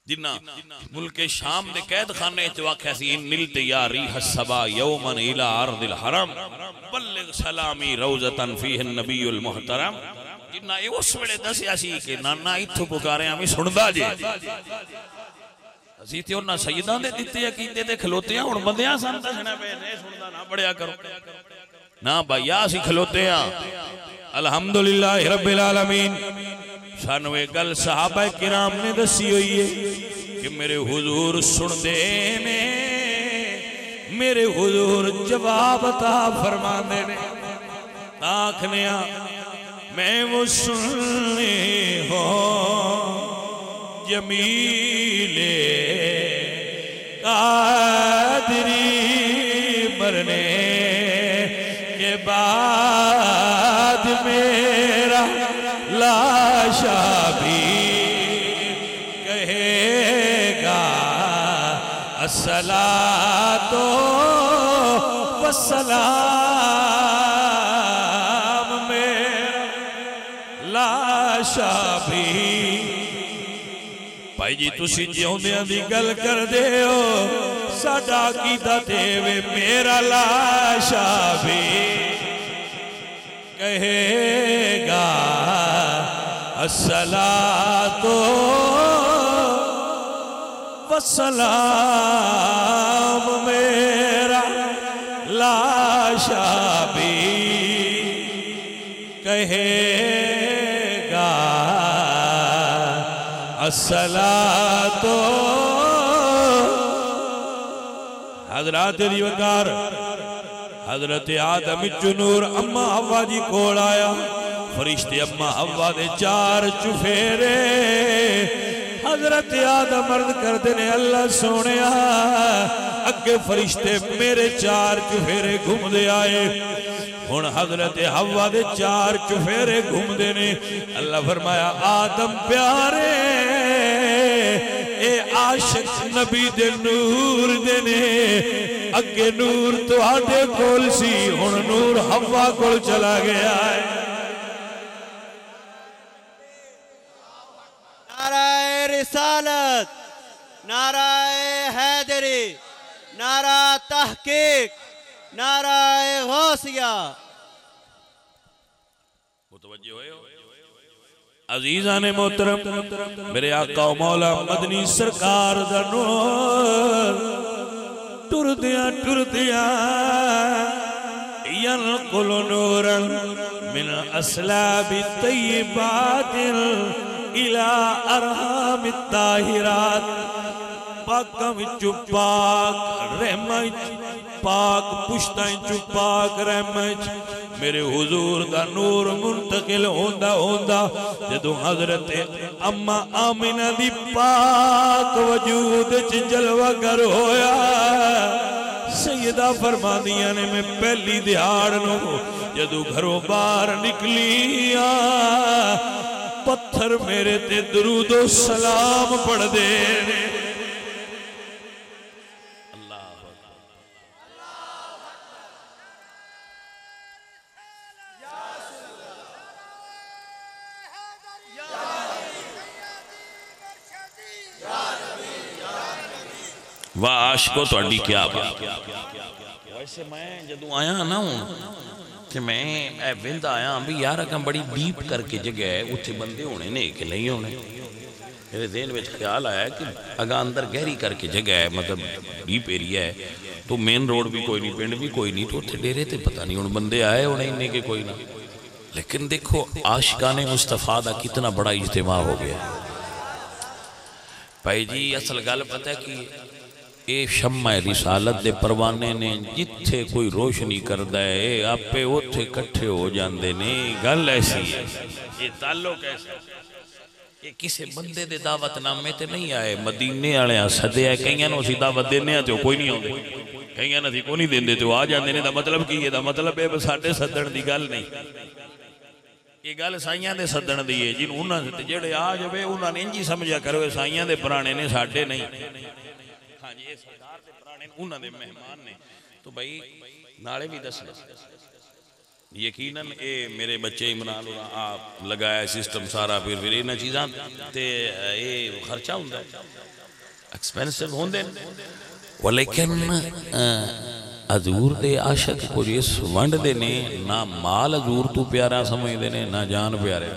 [SPEAKER 1] جنہ ملک شام دے قید خانے واقع سی ان نلت یا ریح السبا یومن الى ارض الحرم بلغ سلامی روزتن فیہ النبی المحترم جنہ یہ اس ویلے دسیا سی کہ نانا ایتھو پکارے ہمیں سندا جے اسی تے انہاں سیداں دے دتے عقیدے تے کھلوتے ہیں ہن بندیاں سن دسنا پے نہیں سندا نہ بڑیا کرو نہ بھائیا اسی کھلوتے ہیں الحمدللہ رب العالمین سانو ایک گل صحابہ کرام نے دسی ہوئی ہے کہ میرے حضور سن دے نے میرے حضور جواب عطا فرما دے نے آنکھنیاں میں وہ سننے ہو جمیل قادری مرنے کے بعد میرا لاشا بھی کہے گا الصلاۃ والسلام
[SPEAKER 3] شابی بھائی جی تسی جیوندیاں دی گل کر دے ہو ساڈا عقیدہ تے وے میرا لاشا بھی کہے گا الصلاۃ والسلام میرا لاشا بھی کہے گا الصلاۃ حضرات دی وقار حضرت آدم جنور اما حوا جی کول آیا فرشتے اما حوا دے چار چفیرے حضرت آدم عرض کر دینے اللہ سونیا اگے فرشتے میرے چار چفیرے گھوم دے آئے ہن حضرت حوا دے چار چفیرے گھوم دینے اللہ فرمایا آدم پیارے اے عاشق نبی دے نور دینے اگے نور تو آدھے کول سی ہن نور حوا کول چلا گیا ہے
[SPEAKER 2] نعرہ رسالت نعرہ حیدری نعرہ تحقیق نعرہ غوثیہ
[SPEAKER 3] متوجہ ہوئے ہو عزیزان محترم میرے آقا و مولا مدنی سرکار دا نور ٹردیاں ینقل نورا من اسلاب طیبات الى ارحام الطاہرات پاکاں وچوں پاک رحمت پاک پشتائیں چو پاک رحمت میرے حضور دا نور منتقل ہوندہ جدو حضرت اما آمینہ دی پاک وجود جلوہ گر ہویا سیدہ فرما دیا نے میں پہلی دیہاڑنوں جدو گھروں بار نکلیا پتھر میرے تے درود و سلام پڑھ دے واہ عاشقو تو اڈی کیا بات ویسے میں جدوں آیا نا ہوں کہ میں اے وند آیا بھی یار اگم بڑی ڈیپ کر کے جگہ ہے اتھے بندے ہونے نے کہ نہیں ہونے میرے ذہن میں خیال آیا کہ اگا اندر گہری کر کے جگہ ہے مطلب ڈیپ ایریا ہے تو مین روڈ بھی کوئی نہیں پینڈ بھی کوئی نہیں تو اتھے ڈیرے تے پتہ نہیں ان بندے آئے ہونے انہیں کہ کوئی نہ لیکن دیکھو عاشقان مصطفیٰ دا کتنا بڑا اجتماع ہو گیا بھائی جی اصل گل پتہ ہے کہ اے شمع رسالت دے پروانے نے جتھے کوئی روشنی کردہ ہے اے آپے اتھے کٹھے ہو جاندے نے گل ایسی ہے یہ تعلق ایسا ہے یہ کسے بندے دے دعوت نامے تے نہیں آئے مدینے آلے سدے آئے کہیں نو سی دعوت دینے آتے ہو کوئی نہیں ہوندے کہیں نو سی کوئی نہیں دیندے تو آ جاندے نے دا مطلب کی یہ دا مطلب ہے بس ساڑھے صدر دی گل نہیں یہ گل سائیاں دے صدر دی ہے جن انہاں سے جڑے آج ہوئے انہاں نے انجی سمجھا کروے سائیاں دے پرانے نے ساڑھے نہیں ہاں جی یہ سردار دے پرانے انہاں دے مہمان نے تو بھائی نالے بھی دس یقیناً اے میرے بچے عمران آپ لگایا سسٹم سارا پھر انہاں چیزاں تے اے خرچہ ہوندہ ہے ایکسپینسو ہوندے ولیکن حضور دے عاشق کو جس ونڈ دے نے نہ مال حضور تو پیارا سمجھ دے نے نہ جان پیارے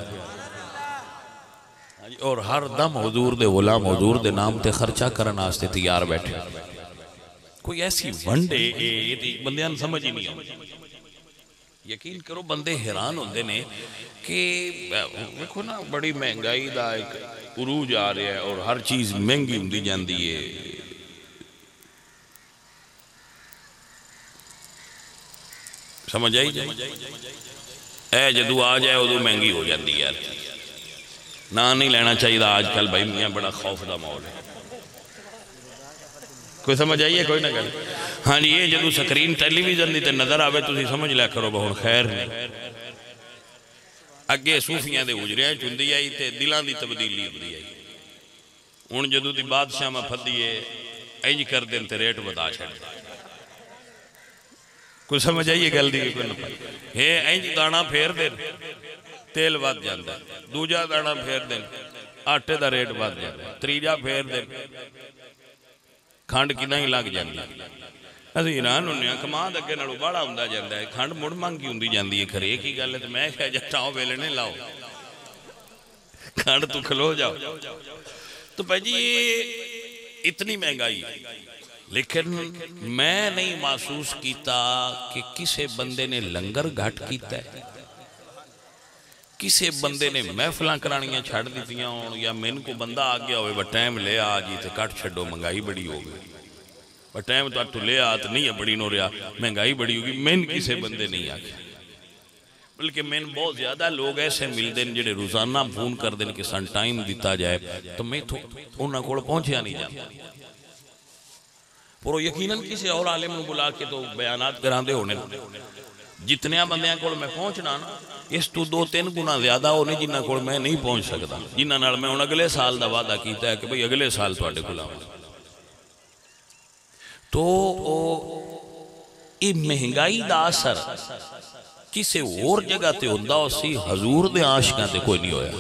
[SPEAKER 3] اور ہر دم حضور دے غلام حضور دے نام تے خرچہ کرنا آستے تیار بیٹھے کوئی ایسی ونڈے یہ بندیاں سمجھ ہی نہیں ہوں یقین کرو بندے حیران ہوندے نے کہ دیکھو نا بڑی مہنگائی دا ایک عروج آ رہا ہے اور ہر چیز مہنگی ہوندی جاندی ہے سمجھ آئی جائے اے جدو آ جائے ادو مہنگی ہو جاندی یار نہ نہیں لینا چاہیے آج کل بھائی میاں بڑا خوف دا ماحول ہے کوئی سمجھ آئیے کوئی نہ کرے ہاں جی یہ جدو سکرین ٹیلی ویژن دی تے نظر آوے تسی سمجھ لیا کرو بہن خیر نہیں اگے صوفیاں دے اجریاں چندی آئی تے دلان دی تبدیلی ہوندی آئی ان جدو دی بادشاہ میں پھدیے اینج کر دیں تے ریٹ بتا چھڑ کوئی سمجھ آئیے گل دی کوئی نہ پائے ہے اینج دانا پھیر دیں تیل ود جاتا ہے، دوجا دانا پھیر دیں آٹے دا ریٹ ود جاتا ہے، تریجا پھیر دیں کھنڈ کنا ہی لگ جاتی ہے۔ اسی حیران ہونے ہیں کماں اگے نالوں باہلا ہوندا جاندا ہے، کھنڈ مڑ مہنگی ہوندی جاندی ہے، کھرے کی گل ہے تے میں کہا جٹاؤ ویلنے لاؤ کھنڈ تو کھلو جاؤ۔ تو بھائی جی اتنی مہنگائی، لیکن میں نہیں محسوس کیتا کہ کسے بندے نے لنگر گھٹ کیتا ہے، کسے بندے نے محفلاں کرانیاں چھڑ دیتیاں ہوں، یا مین کو بندہ آ گیا ہوئے ٹائم لے آ جی تے کٹ چھڑو مہنگائی بڑی ہو گئی، ٹائم تو لے آ تو نہیں بڑی نو رہا مہنگائی بڑی ہوگی، مین کسے بندے نہیں آ گیا۔ بلکہ مین بہت زیادہ لوگ ایسے مل دیں جڑے روزانہ فون کر دیں کہ سن ٹائم دیتا جائے، تو میں تو انہاں کو پہنچیا نہیں جاتا، پر یقیناً کسی اور عالم نے بلا کے تو بیانات کراندے ہونے، جتنے بندیاں کو میں پہنچنا نا اس تو 2-3 گنا زیادہ ہونے جنہ کو میں نہیں پہنچ سکتا، جنہ نال میں ان اگلے سال دا وعدہ کیتا ہے کہ بھئی اگلے سال تواڈے کول آواں۔ تو یہ مہنگائی دا اثر کسی اور جگہ تے ہوندا اسی، حضور دے عاشقاں تے کوئی نہیں ہویا۔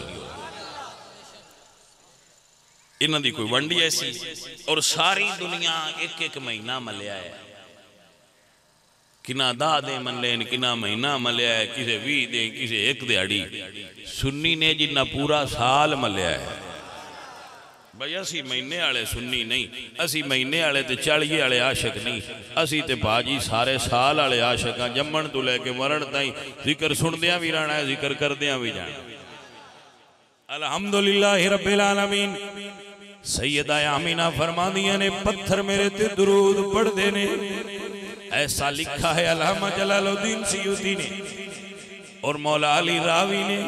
[SPEAKER 3] انہاں دی کوئی ونڈی ایسی، اور ساری دنیا ایک ایک مہینہ ملیا ہے، کنا دا دے من لین کنا مہینہ ملیا ہے، کسے 20 دے کسے 1 دیہڑی، سنی نے جنہ پورا سال ملیا ہے۔ بھئی اسی مہینے آلے سنی نہیں، اسی مہینے آلے تے 40 آلے عاشق نہیں، اسی تے بھاجی سارے سال آلے عاشق ہیں، جمن تو لے کے مرن تائیں ذکر سندیاں بھی رہنا ہے، ذکر کردیاں بھی جانا۔ الحمدللہ رب العالمین۔ سیدہ آمینہ فرما دیا نے پتھر میرے تے درود پڑھ دینے، ایسا لکھا ہے علامہ جلال الدین سیوطی نے اور مولا علی راوی نے،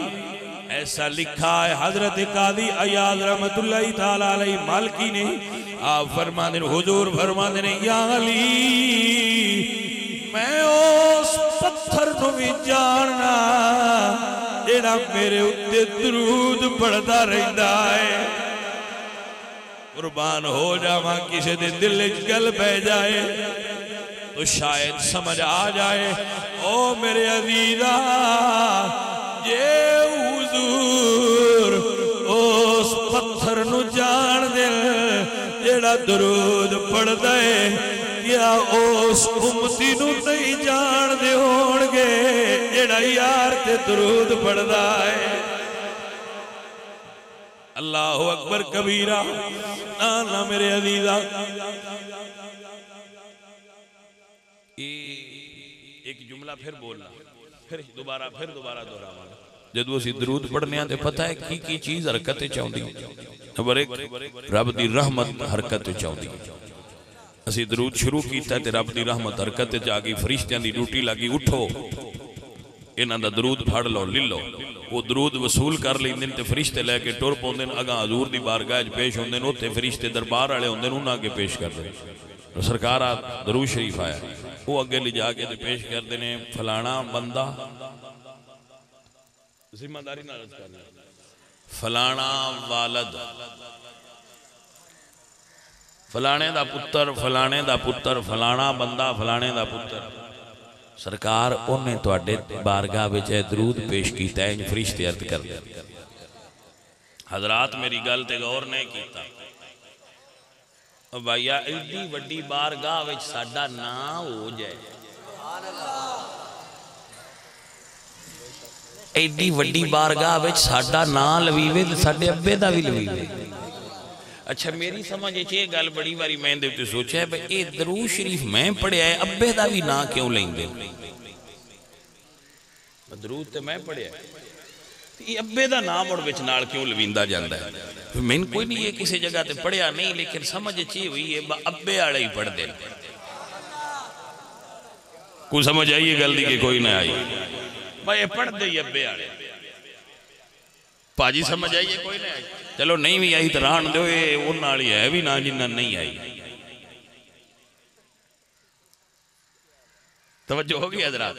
[SPEAKER 3] ایسا لکھا ہے حضرت قاضی عیاض رحمت اللہ تعالیٰ علیہ مالکی نے۔ آپ فرما دیں حضور فرما دیں یا علی میں اس پتھر کو بھی جاننا جیڑا میرے اتے درود پڑھتا رہتا ہے، قربان ہو جاواں کسی دے دل وچ گل پہ جائے تو شاید سمجھ آ جائے۔ او میرے عزیزہ یہ حضور اس پتھر نو جان دے جیڑا درود پڑھ دے، یا اس امتی نو نہیں جان دے ہونگے جیڑا یار تے درود پڑھ دے۔ اللہ اکبر کبیرہ۔ نانا میرے عزیزہ ایک جملہ پھر بولنا، پھر دوبارہ دہراواں۔ جدو اسی درود پڑھنے آتے پتہ ہے کی چیز حرکت چاہندی، نمبر 1 رب دی رحمت حرکت چاہندی۔ اسی درود شروع کیتا تے رب دی رحمت حرکت چ آ گئی، فرشتیاں دی ڈیوٹی لگی، اٹھو انہاں دا درود پڑھ لو لے لو۔ وہ درود وصول کر لیندے تے فرشتے لے کے ٹر پوندے، اگاں حضور دی بارگاہ وچ پیش ہوندے، اوتھے فرشتے دربار والے ہوندے، انہاں اگے پیش کردے۔ سرکار درود شریف آیا، وہ اگے لے جا کے پیش کردے نے، فلانا بندہ ذمہ داری نہ عرض کرنا، فلانا والد فلانے دا پتر، فلانے دا پتر، فلانا بندہ فلانے دا پتر، سرکار انہیں تواڈے بارگاہ وچ درود پیش کیتا ہے، فرشتے عرض کردے۔ حضرات میری گل تے غور نہیں کیتا، بھائیا ایڈی وڈی بارگاہ وچ ساڈا نام ہو جائے، ایڈی وڈی بارگاہ وچ ساڈا نام لویوے تے ساڈے ابے دا بھی لویوے۔ اچھا میری سمجھ یہ گل بڑی باری میں دے تے سوچا ہے بھئی اے درود شریف میں پڑھیا ہے، ابے دا بھی نام کیوں لیندے؟ درود تے میں پڑھیا ہے، یہ ابے دا نام اور وچ نال کیوں لویندا جاندا ہے؟ میں کوئی نہیں یہ کسی جگہ تے پڑھیا نہیں، لیکن سمجھ چاہیے ہوئی ہے ابے والے ہی پڑھ دے۔ کوئی سمجھ آئیے گل دی کہ کوئی نہ آئی؟ بھائی پڑھ دے ابے والے، پاجی سمجھ آئیے کوئی نہ آئی؟ چلو نہیں بھی آئی تو ران دو، وہ نالی ہے بھی نہ جنہ نہیں آئی۔ توجہ ہوگی حضرات؟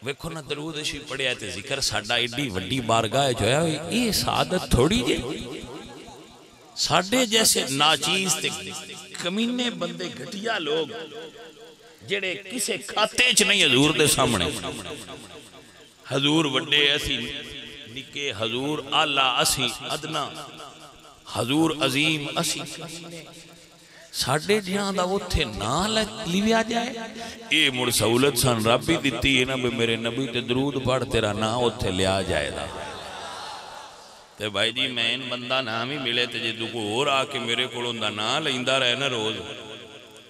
[SPEAKER 3] ویکھو نا درود شریف پڑھیا تے ذکر ساڈا ایڈی وڈی بارگاہ جو ہے یہ سعادت تھوڑی جی، ساڈے جیسے ناچیز تے کمینے بندے گھٹیا لوگ جڑے کسے کھاتے چ نہیں حضور دے سامنے، حضور وڈے اسی نکے، حضور آلہ اسی ادنا، حضور عظیم اسی ساڑھے جہاں دا وہ تھے نا لیویا جائے. اے مڑ سہولت سن رب ہی دیتی ہے نا بھی میرے نبی تے درود پڑھ تیرا نا اتھے لیا جائے دا. تے بھائی جی میں ان بندہ نام ہی ملے تے جے کو اور آکے میرے کو دا نا لیندہ رہے نا روز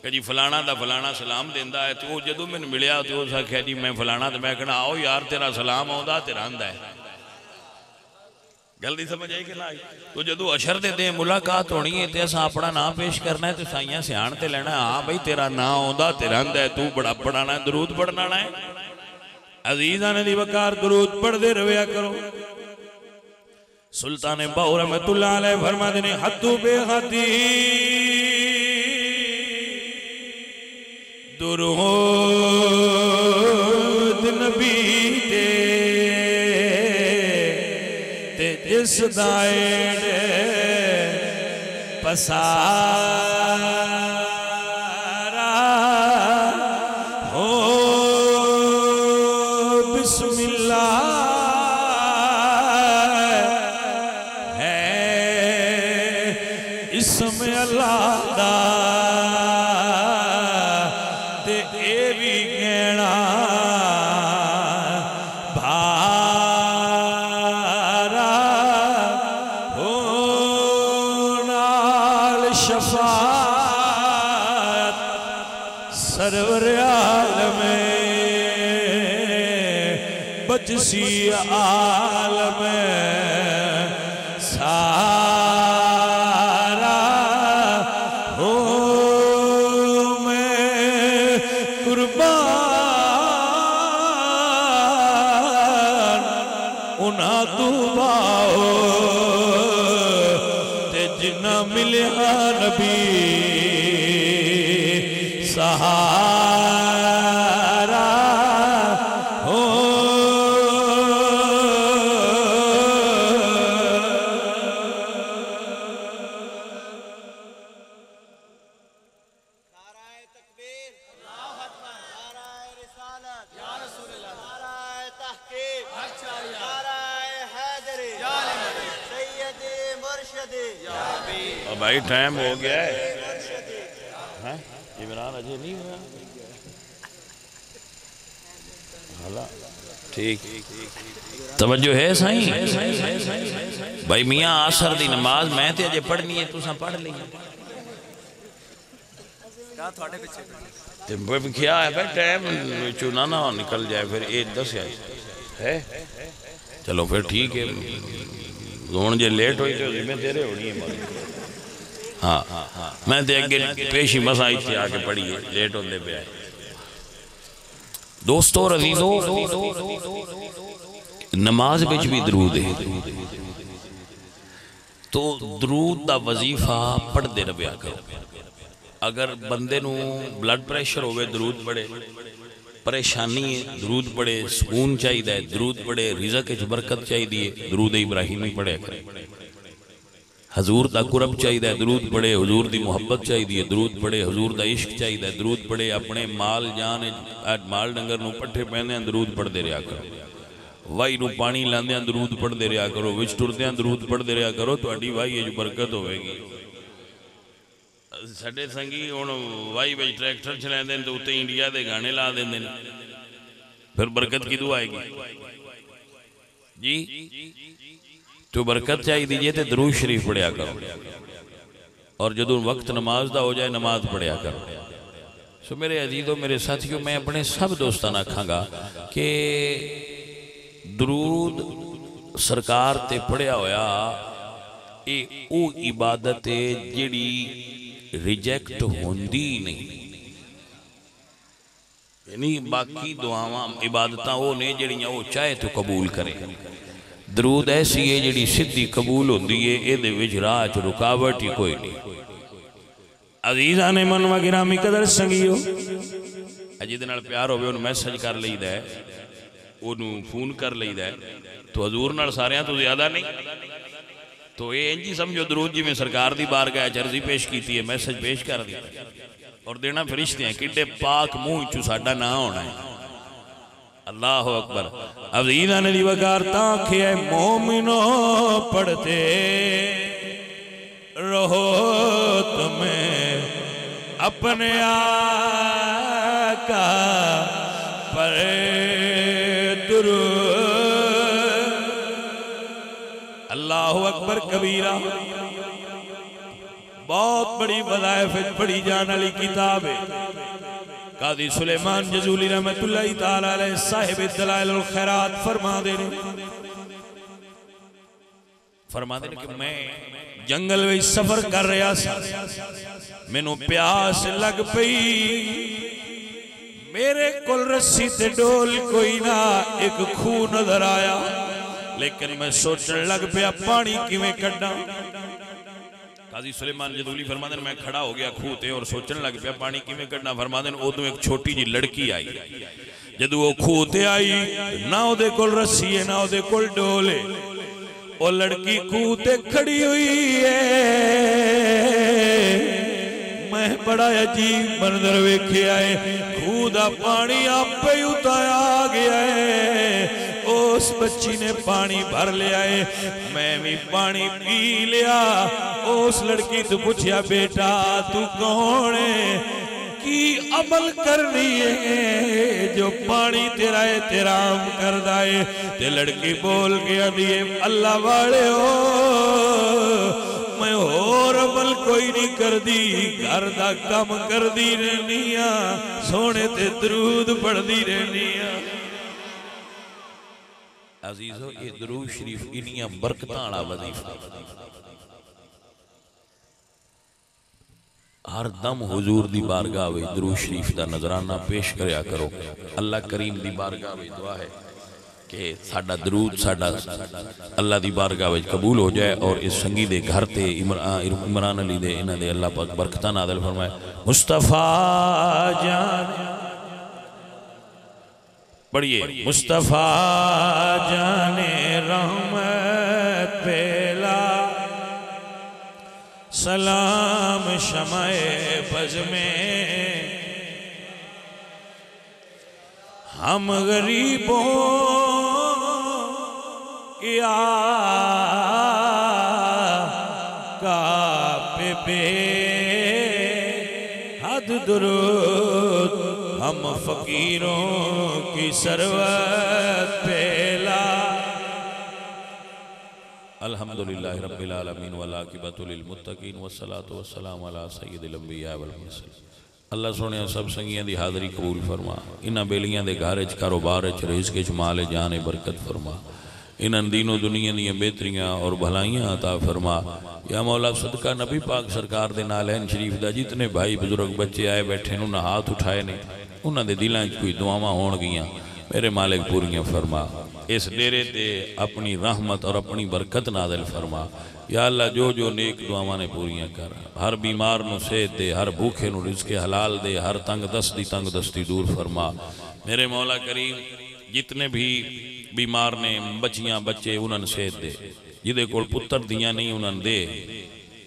[SPEAKER 3] کہ جی فلانا دا فلانا سلام دیندہ ہے. تو جدو میں ملیا تو اسا کہا جی میں فلانا تو میں کہنا آؤ یار تیرا سلام آؤں دا تیرا اندہ ہے. گل نہیں سمجھ آئی کہ نہ آئی. تو جدو اشر دے دیں ملاقات ہونی ہے تے اسا اپنا نام پیش کرنا ہے تو سائیاں سے آنتے لینا ہے. ہاں بھئی تیرا نا آؤں دا تیرا اندہ ہے، تو بڑا پڑھانا ہے، درود پڑھنا ہے. عزیزان دی وقار درود پڑھ دے رویا کرو. سلطان باو رحمت اللہ علیہ فرما دینے حدو بے حدی درود نبی دے تے جس دائر پسارا ہو بسم اللہ اسم اللہ دا تے اے بھی گینا بھارا ہو نال شفاعت سرور عالم بچسی عالم ملیا نبی سہارا ہو.
[SPEAKER 2] نعرہ تکبیر، نعرہ رسالت، نعرہ تحقیق، نعرہ حیدری، سید مرشدی.
[SPEAKER 3] بھائی ٹائم ہو گیا ہے. عمران اجے نہیں ہوا حالا ٹھیک توجہ ہے سائیں. بھائی میاں عصر دی نماز میں تے اجے پڑھنی ہے تساں پڑھ لیں. کیا ہے بھائی ٹائم چونا نہ نکل جائے پھر ایک 10 ہے. چلو پھر ٹھیک ہے زون جے لیٹ ہوئی تو ذمہ تیرے ہونی ہے. ہاں میں تے اگے پیشی مسائی تھی آکے پڑھی ہے لیٹ ہوندے پہ آئے. دوستو اور عزیزو نماز بچ بھی درود ہے. تو درود دا وظیفہ پڑھ دے ربیا کرو. اگر بندے نو بلڈ پریشر ہوئے درود پڑھے، پریشانی ہے درود پڑھے، سکون چاہی دے درود پڑھے، رزق اچھ برکت چاہی دیئے درود ابراہیمی پڑھے کرے. حضور دا قرب چاہی دے درود پڑھے، حضور دی محبت چاہی دیئے درود پڑھے، حضور دا عشق چاہی دے درود پڑھے. اپنے مال جان مال ڈنگر نو پٹھے پہنے ہیں درود پڑھ دے رہا کرو. وائی نو پانی لاندے ہیں درود پڑھ دے رہا کرو. وچ ٹرتے ہیں درود پڑھ دے رہا کرو تو اڈی وائی ہے جو برکت ہوئے گی. سڑے سنگی وائی بچ ٹریکٹر چلائیں دیں تو اتے انڈیا دے گانے لا دیں دیں پھر برکت کی دعا آئے گی جی. تو برکت چاہی دیجئے تے درود شریف پڑھیا کرو اور جدو وقت نماز دا ہو جائے نماز پڑھیا کرو. سو میرے عزیزوں میرے ساتھیوں میں اپنے سب دوستان آکھاں گا کہ درود سرکار تے پڑھیا ہویا اے او عبادت جڑی ریجیکٹ ہوندی نہیں. یعنی باقی دعاواں عبادتاں وہ نے جڑیاں وہ چاہے تو قبول کرے. درود ایسی ہے جڑی صدی قبول ہوندی ہے اے دے وچ راہ چ رکاوٹ ہی کوئی نہیں. عزیزان من و گرامی قدر سنگیو جدے نال پیار ہوئے انہوں میسج کر لئیدا ہے انہوں فون کر لئیدا ہے تو حضور نال ساریاں تو زیادہ نہیں. تو اے انجی سمجھو درود جی میں سرکار دی بارگاہ عرضی پیش کیتی ہے میسج پیش کر دی اور دینا فرشتے ہیں کڈے پاک منہ چوں ساڈا نہ ہونا ہے. اللہ اکبر. عزیزان علی وقار تاکہ اے مومنو پڑھتے رہو تمہیں اپنے آقا پر درود. اللہ اکبر کبیرہ. بہت بڑی وظائف پڑھی جانے والی کتاب ہے. قاضی سلیمان جزولی رحمت اللہ تعالیٰ علیہ صاحب دلائل الخیرات فرما دے کہ میں جنگل میں سفر کر رہا سا, مینوں پیاس لگ پئی, میرے کول رسی تے ڈول کوئی نہ, ایک کھو نظر آیا, لیکن میں سوچن لگ پیا پانی کیویں کڈاں. قاضی سلیمان جدولی فرماتے ہیں میں کھڑا ہو گیا کھوتے اور سوچن لگ پیا پانی کی میں کرنا. فرماتے ہیں ادھوں ایک چھوٹی جی لڑکی آئی, جدو وہ کھوتے آئی نہ دے کول رسی ہے نہ دے کول ڈولے, وہ لڑکی کھوتے کھڑی ہوئی ہے. میں بڑا عجیب منظر ویکھے آئے, کھو دا پانی آپ پہ اتایا گیا ہے. اس بچی نے پانی بھر لیا ہے, میں بھی پانی پی لیا. اس لڑکی تو پوچھیا بیٹا تو کون ہے, کی عمل کرنی ہے جو پانی تیرا احترام کر دائے. تے لڑکی بول گیا دیئے اللہ والے ہو, میں اور عمل کوئی نہیں کر دی, گھر دا کم کر دی رہنیاں, سونے تے درود پڑھ دی رہنیاں. عزیزو یہ درود شریف انیاں برکتاں وظیفہ. ہر دم حضور دی بارگاہ وچ درود شریف دا نظرانہ پیش کریا کرو. اللہ کریم دی بارگاہ وچ دعا ہے کہ ساڈا درود ساڈا اللہ دی بارگاہ وچ قبول ہو جائے, اور اس سنگی دے گھر تے عمران علی دے انہاں دے اللہ پاک برکتاں نازل فرمائے. مصطفیٰ جان پڑھئے, مصطفیٰ جان رحمت پیلا, سلام شمع بز میں ہم غریبوں کی آقا پہ بے حد درود, ہم فقیروں کی سروت پیلا. الحمدللہ رب العالمین والعاقبۃ للمتقین والصلاة والسلام علی سید الانبیاء والمرسلین. اللہ سونے سب سنگیاں دی حاضری قبول فرما, انہاں بیلیاں دے گھارج کاروبارج رزق مال جان برکت فرما, انہاں دین و دنیا دیاں بہتریاں اور بھلائیاں عطا فرما. یا مولا صدقہ نبی پاک سرکار دے نالین شریف دا جتنے بھائی بزرگ بچے آئے بیٹھے انہاں ہاتھ اٹھائے نے, انہاں دے دلائیں کوئی دعاواں ہون گیاں, میرے مالک پوریاں فرما. اس ڈیرے تے اپنی رحمت اور اپنی برکت نازل فرما. یا اللہ جو جو نیک دعاواں نے پوریاں کر, ہر بیمار نو صحت دے, ہر بھوکے نو رزق حلال دے, ہر تنگ دستی دور فرما. میرے مولا کریم جتنے بھی بیمار نے بچیاں بچے انہاں صحت دے, جدے کول پتر دیاں نہیں انہاں دے,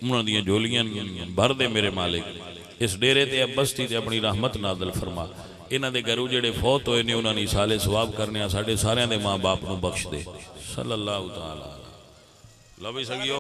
[SPEAKER 3] انہاں دیاں جولیاں بھر دے میرے مالک. اس ڈیرے تے بستی تے اپنی رحمت نازل فرما. انہاں دے گھروں جڑے فوت ہوئے نے انہاں نے سالے ثواب کرنے, ساڑھے سارے دے ماں باپ نو بخش دے. صلی اللہ تعالی. لو بھی سکیو